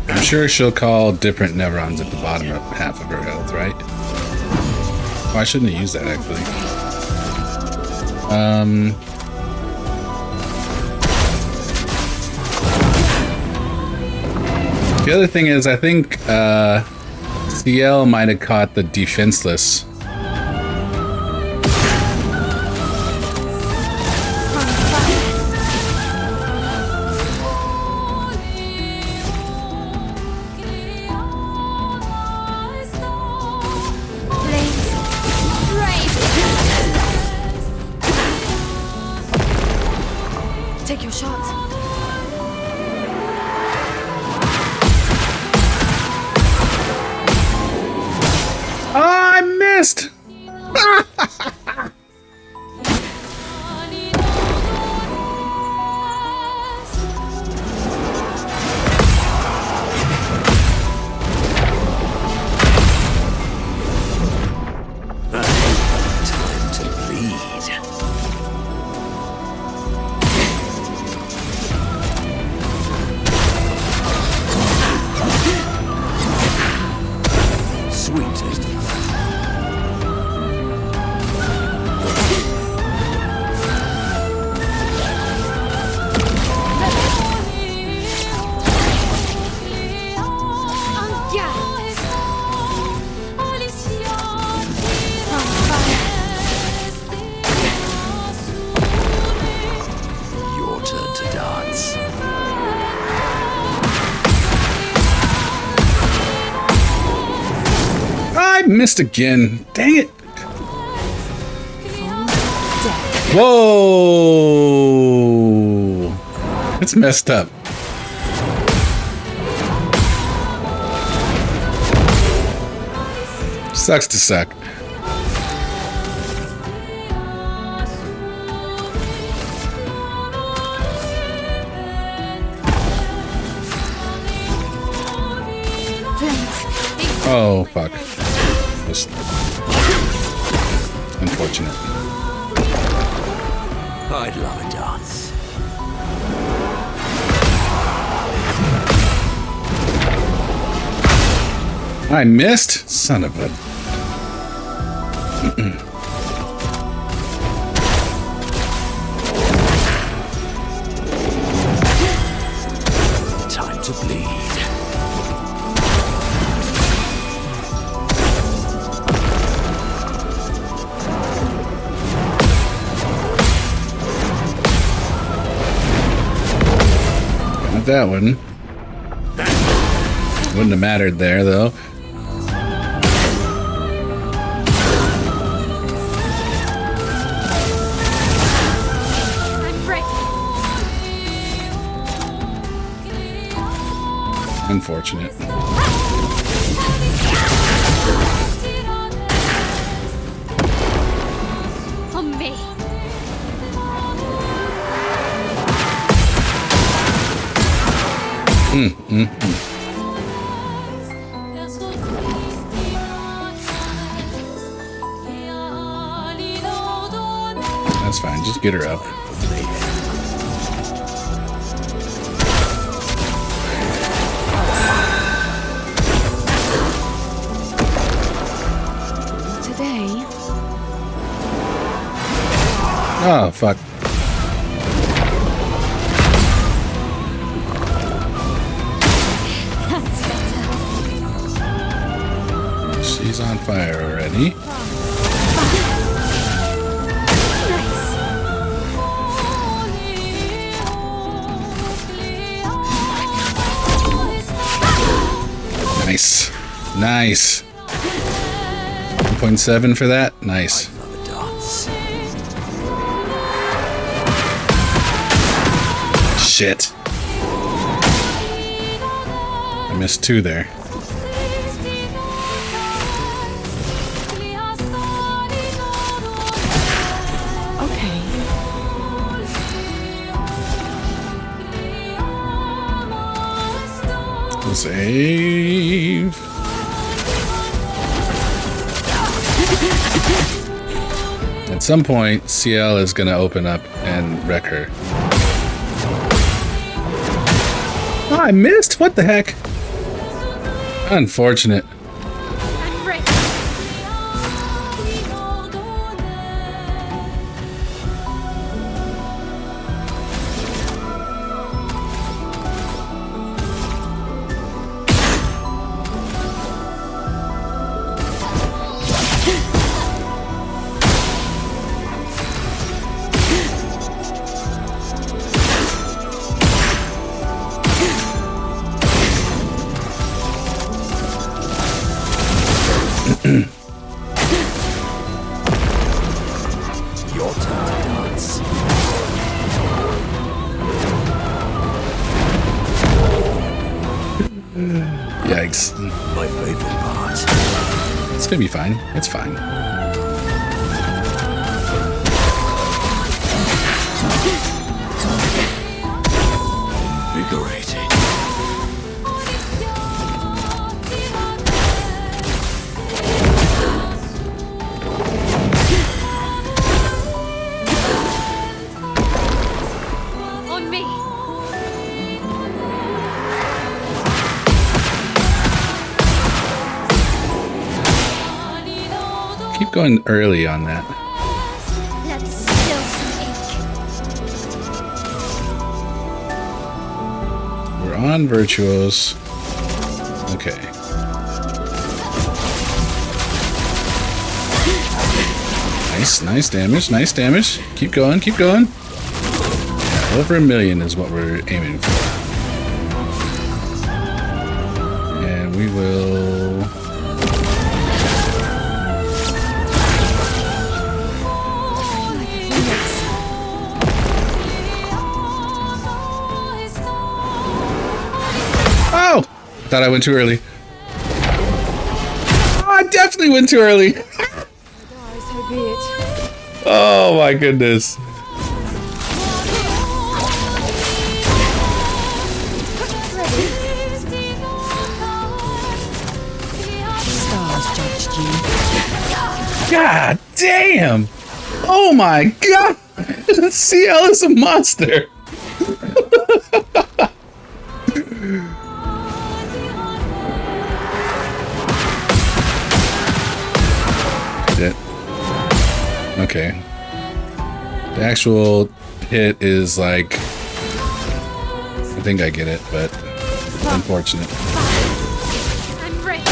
I'm sure she'll call different neurons at the bottom of half of her health, right? Oh, I shouldn't have used that actually. The other thing is, I think CL might have caught the defenseless. Take your shots. Oh, I missed! Time to bleed. Sweetest. Your turn to dance. I missed again. Dang it. Whoa. It's messed up. Sucks to suck. Oh, fuck. Just unfortunate. I'd love a dance. I missed? Son of a... Time to bleed. Not that one. Wouldn't have mattered there, though. Unfortunate. On me. That's fine. Just get her up. Today, Oh, fuck. She's on fire already. Nice. Nice. 1.7 for that? Nice. Love a dance. I missed 2 there. Okay. Save. At some point, CL is gonna open up and wreck her. Oh, I missed? What the heck? Unfortunate. I'm ready. Your turn to dance. Yikes. My favorite part. It's gonna be fine. It's fine. Invigorating. On me. Keep going early on that. Let's spill some ink. We're on Virtuos. Okay. Nice damage, nice damage. Keep going, keep going. Yeah, over 1 million is what we're aiming for. And we will... Oh! Thought I went too early. Oh, I definitely went too early. So be it. Oh my goodness. Stars judged you. God damn! Oh my god! CL is a monster! Hit. Okay. The actual hit is like... I think I get it, but it's unfortunate. I'm ready.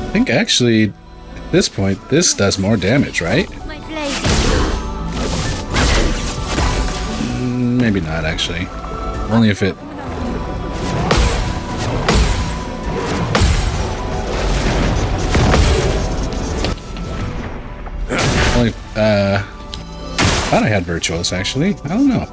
I think actually, at this point, this does more damage, right? My blade. Maybe not, actually. Only if it... Only, thought I had Virtuos, actually. I don't know.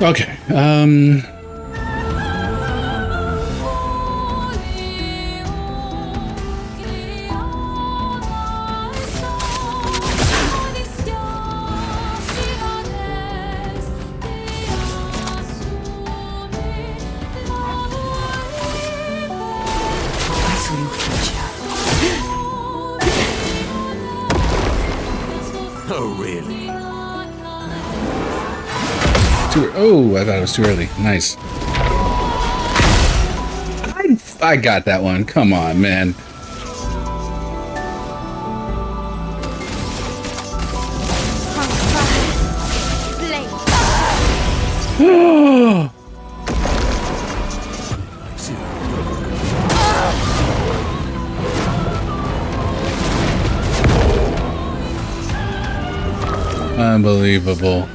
Okay, I saw your future. Oh, really? Oh, I thought it was too early. Nice. I got that one. Come on, man. Unbelievable.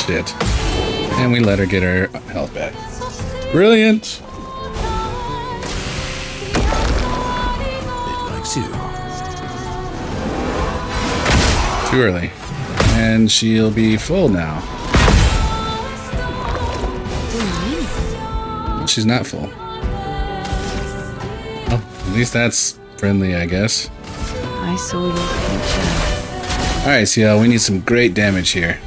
Shit. And we let her get her health back. Brilliant! It likes you. Too early. And she'll be full now. She's not full. Well, at least that's friendly, I guess. I saw your future. Alright, CL, we need some great damage here.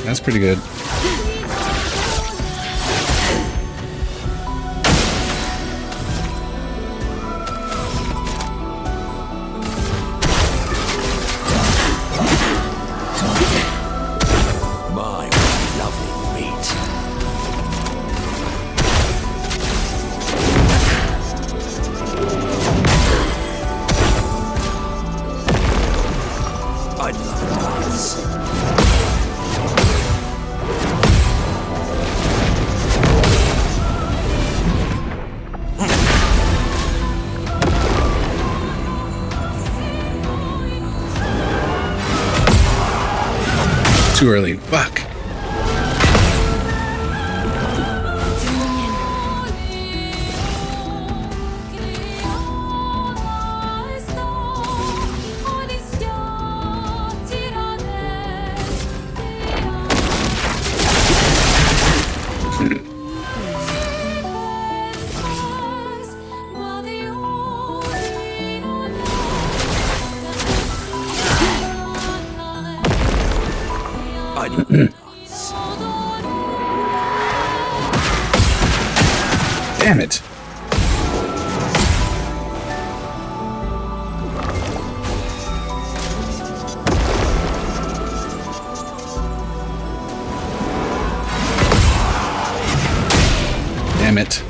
That's pretty good. My lovely meat. I love dance. Too early. Fuck. I love dance. Damn it. Damn it.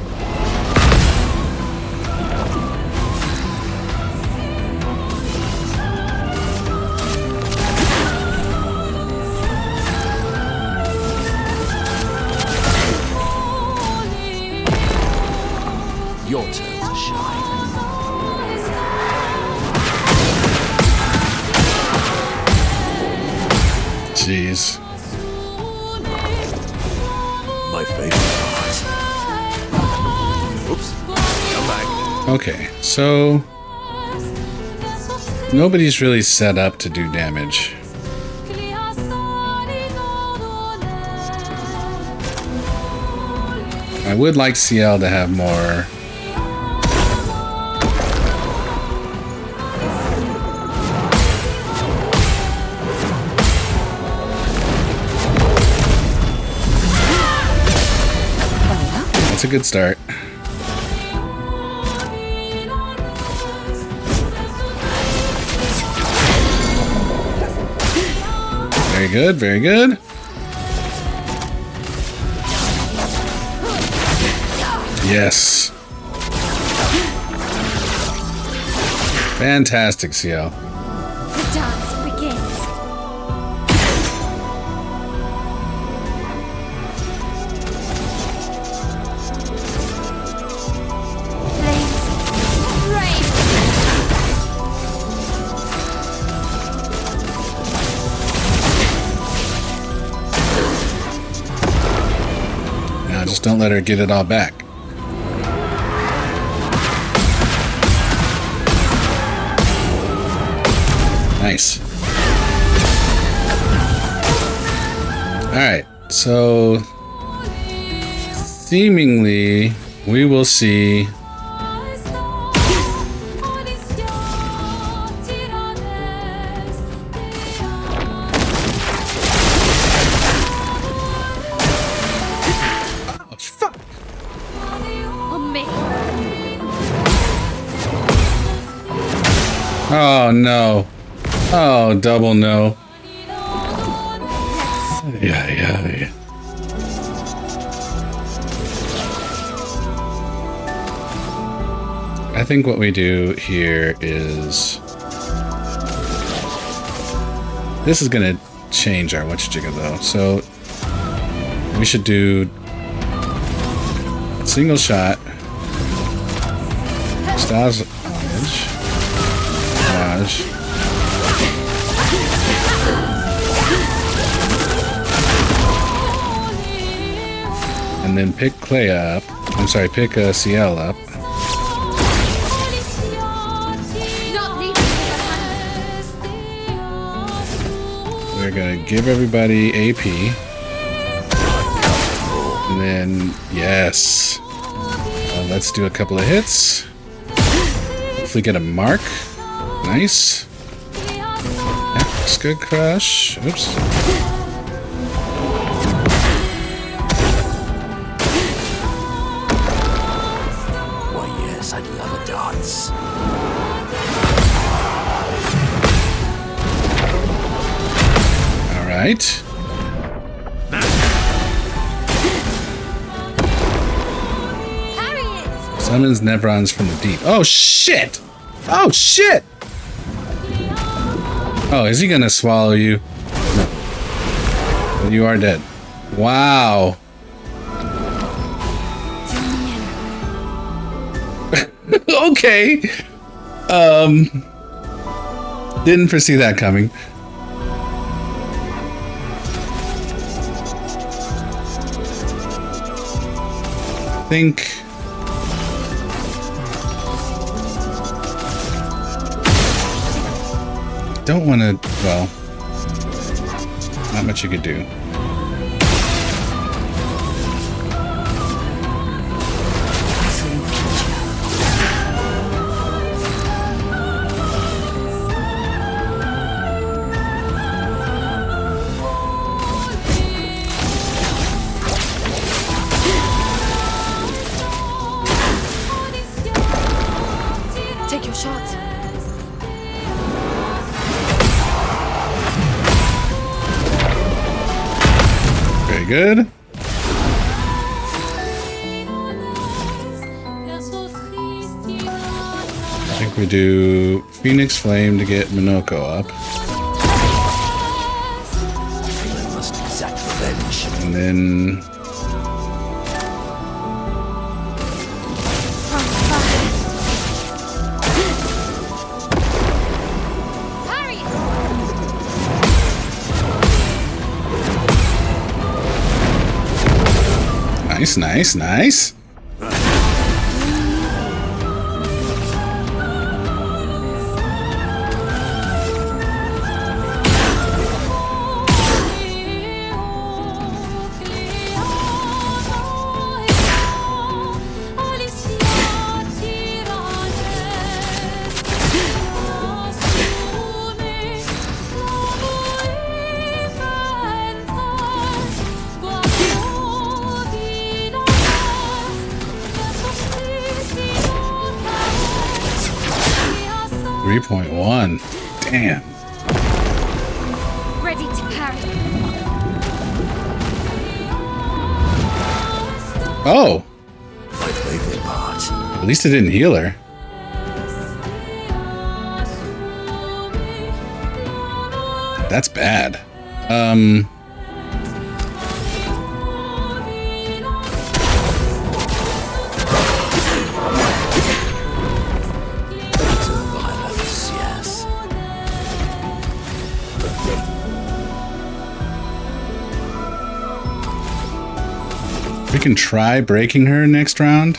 Your turn to shine. Jeez. My favorite part. Oops. Come back. Okay, so nobody's really set up to do damage. I would like CL to have more. That's a good start. Very good, very good. Yes. Fantastic, CL. The dance begins. Flames, rain. Now just don't let her get it all back. Nice. Alright, so seemingly we will see On me. oh no. Oh, double no. Yeah. I think what we do here is this is gonna change our whatchajigga though. So we should do a single shot. Styles homage. barrage. And then pick Clay up. I'm sorry, pick CL up. Not needed. We're gonna give everybody AP. And then, yes. Let's do a couple of hits. Hopefully get a mark. Nice. Good crush. Oops. Why, yes, I'd love a dance. All right. Summons Nevrons from the deep. Oh, shit! Oh, shit! Oh, is he gonna swallow you? No. Well, you are dead. Wow. Okay. Didn't foresee that coming. I think... don't want to, well, not much you could do. Take your shot. Very good. I think we do Phoenix Flame to get Minoko up. I must exact revenge. And then... Nice, nice, nice. .1. Damn. Ready to parry. Oh, My favorite part. at least it didn't heal her. That's bad. Violence, yes. We can try breaking her next round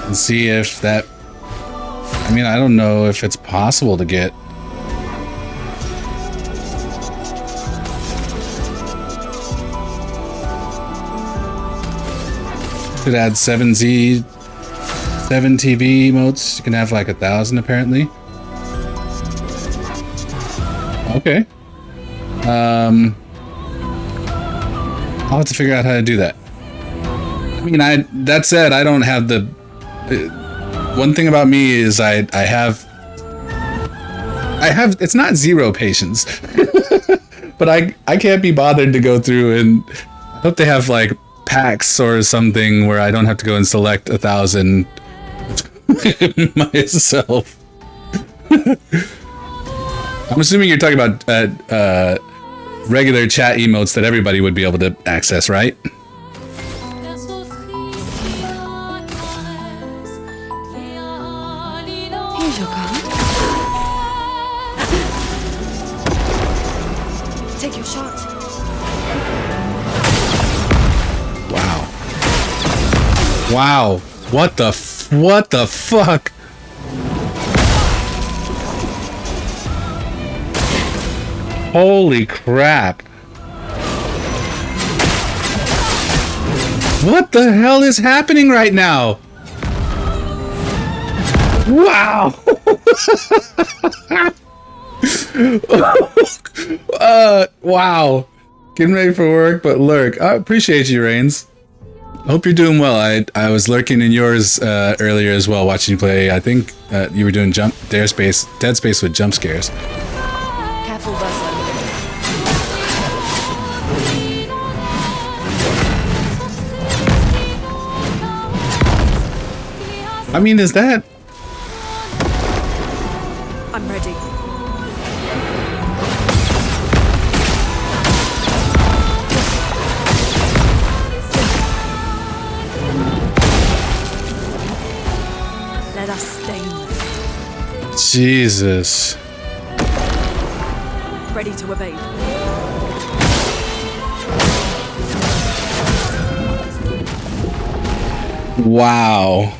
and see if that... I mean, I don't know if it's possible to get... Could add 7 TV emotes. You can have like 1,000 apparently. Okay. I'll have to figure out how to do that. I mean, that said, I don't have the... one thing about me is I have, it's not zero patience, but I can't be bothered to go through and I hope they have like packs or something where I don't have to go and select 1,000 myself. I'm assuming you're talking about regular chat emotes that everybody would be able to access, right? Here's your card. Wow. What the fuck? Holy crap. What the hell is happening right now? Wow. Wow. Getting ready for work, but lurk. I appreciate you, Reigns. Hope you're doing well. I was lurking in yours earlier as well, watching you play. I think you were doing Dead Space with jump scares. Careful, Buzzer. I mean, is that... I'm ready. Let us stain them. Jesus. Ready to evade. Wow.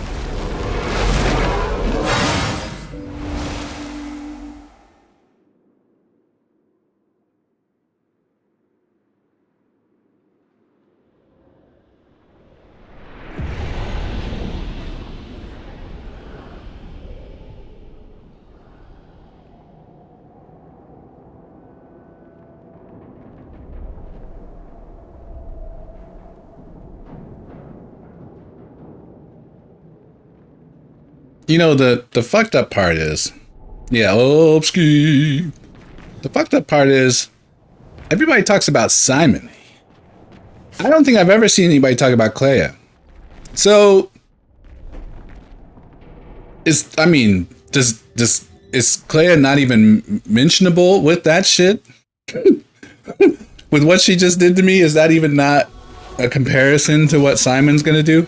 You know, the fucked up part is, yeah, Obscur. The fucked up part is, everybody talks about Simon. I don't think I've ever seen anybody talk about Clair. So, is Clair not even mentionable with that shit? With what she just did to me, is that even not a comparison to what Simon's gonna do?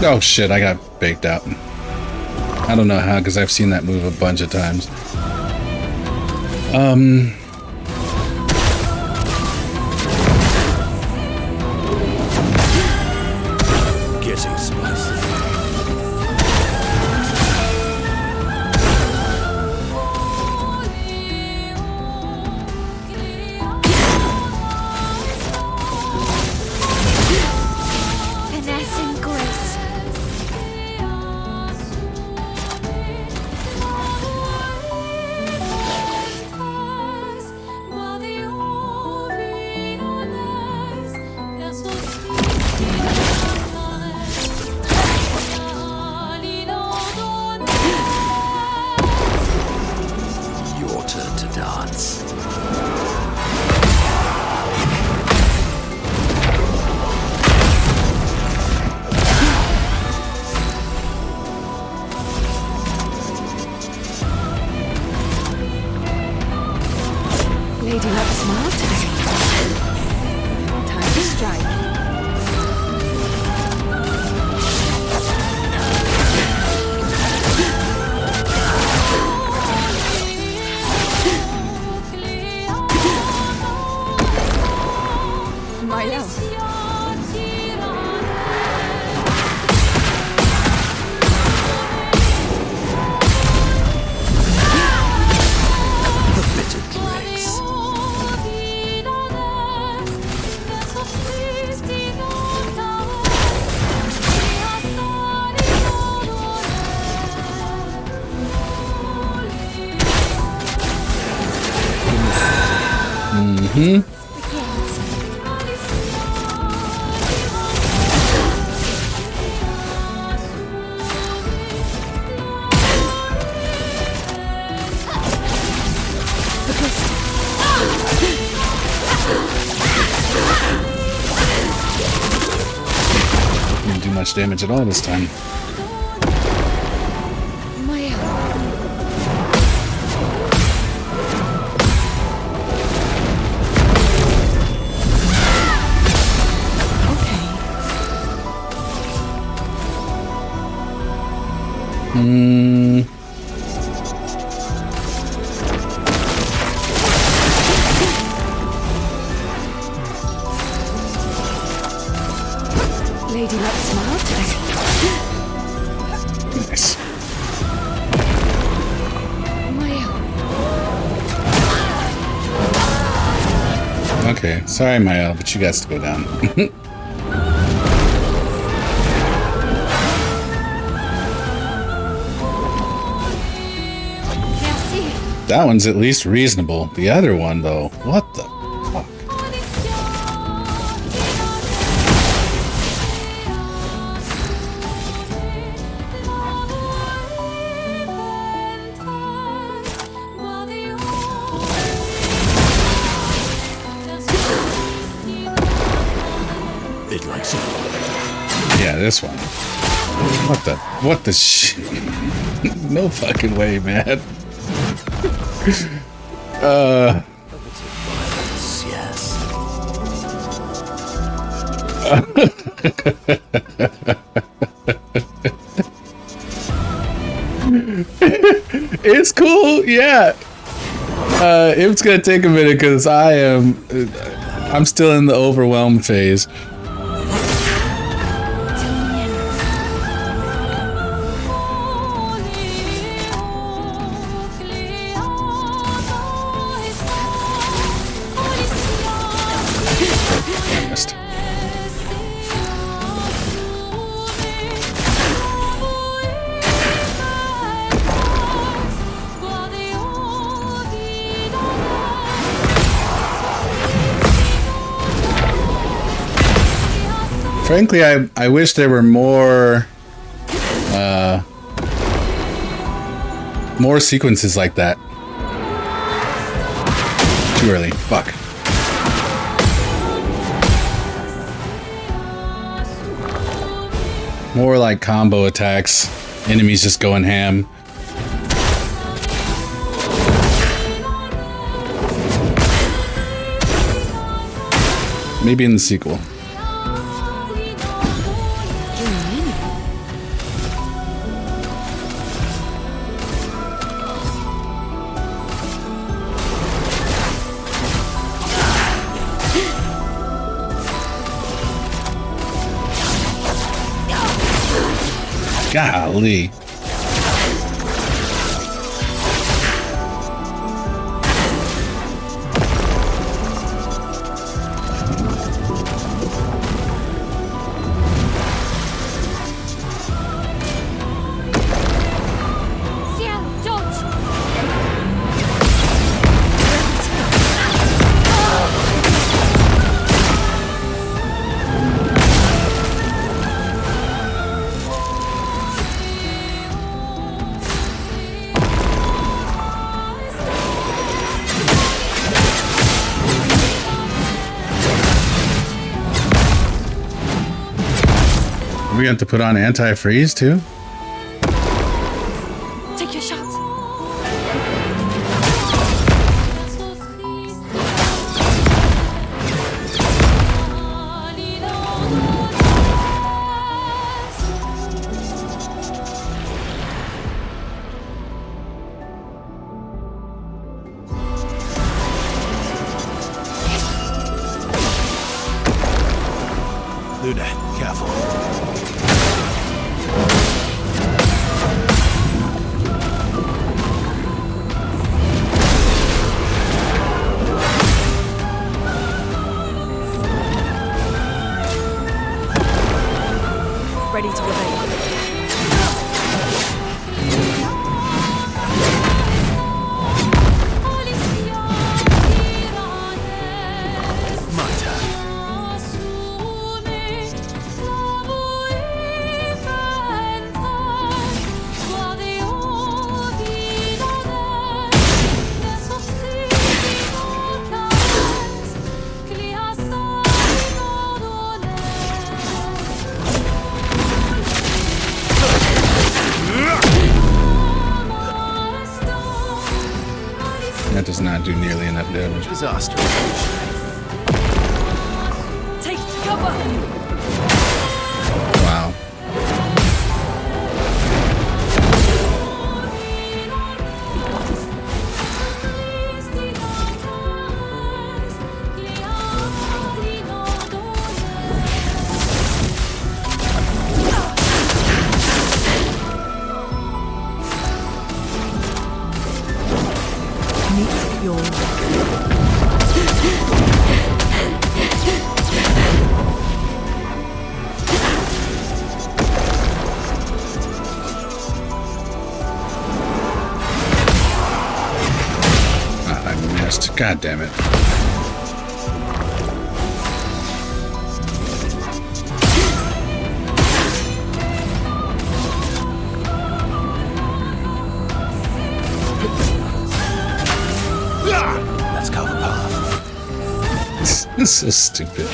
Oh shit, I got baked out. I don't know how, because I've seen that move a bunch of times. Getting spicy. Finesse and grace. Didn't do much damage at all this time. Lady Luck smiled. Nice. Okay, sorry, Maya, but you got to go down. That one's at least reasonable. The other one, though, what the fuck? It likes it. Yeah, this one. What the shit? No fucking way, man. Violence, yes. It's cool, yeah. It's gonna take a minute because I'm still in the overwhelmed phase. Frankly, I wish there were more sequences like that. Too early. Fuck. More like combo attacks. Enemies just going ham. Maybe in the sequel. Golly. We have to put on anti-freeze too? Take your shot. Luna, careful. Ready to obey. That does not do nearly enough damage. Disaster. Take cover! Wow. Meet your I missed. God damn it. Let's cover path. This is so stupid.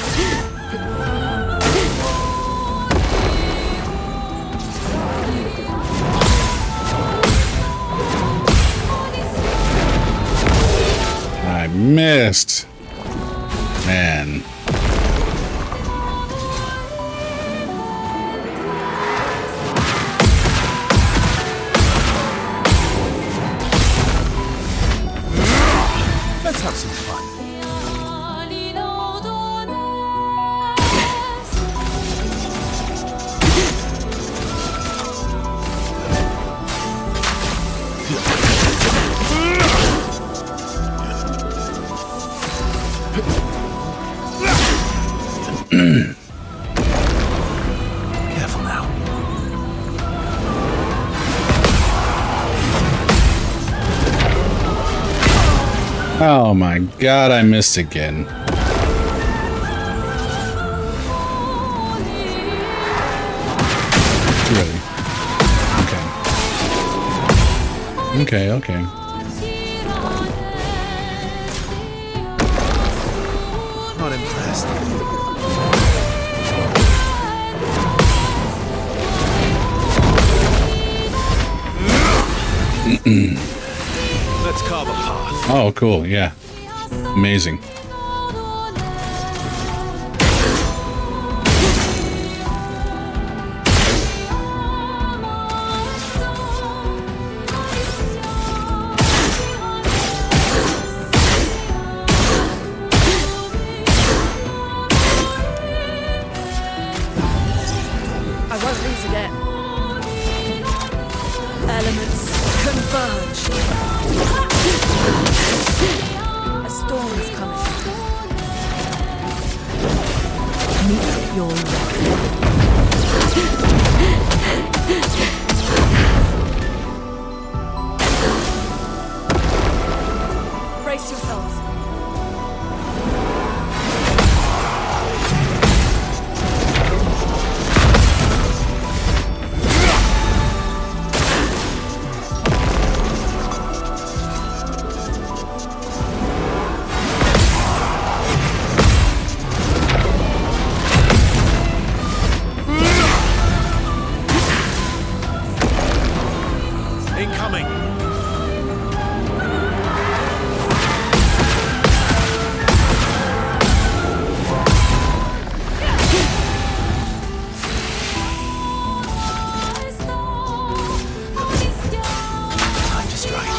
I missed. Man. Let's have some fun. Careful now. Oh my god, I missed again. Too early. Okay. Okay. Not impressed. Let's carve a path. Oh, cool. Yeah. Amazing. I won't lose again. Elements converge. A storm is coming. Meet your brace yourselves. Incoming. Time to strike.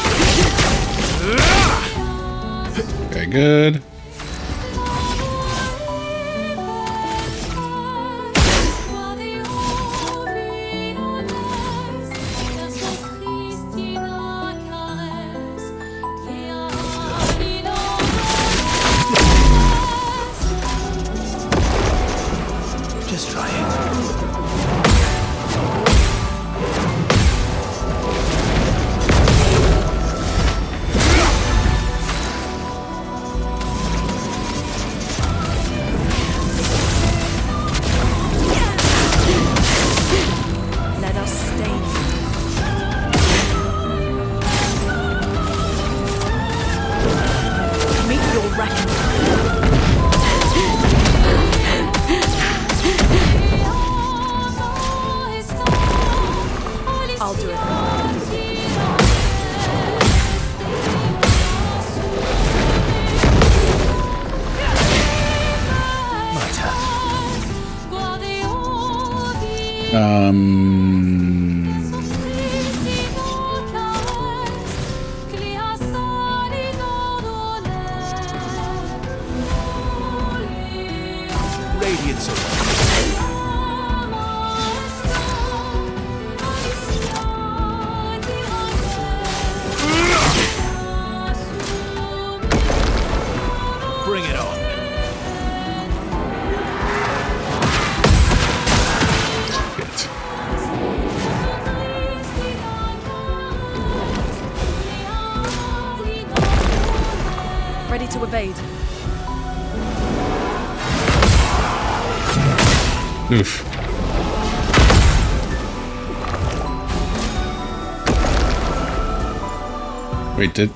Okay, good. Just try it. Radiance bring it on. Good. Ready to evade. Oof. Wait, did...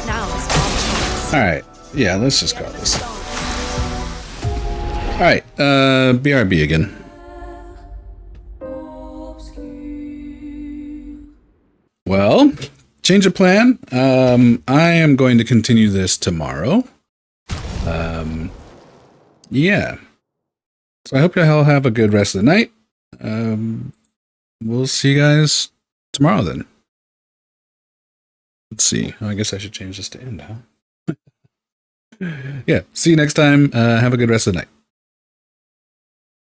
Now is our chance. Alright. Yeah, let's just call this. Alright, BRB again. Well, change of plan. I am going to continue this tomorrow. Yeah. So I hope you all have a good rest of the night. We'll see you guys tomorrow then. Let's see. Oh, I guess I should change this to end, huh? Yeah. See you next time. Have a good rest of the night.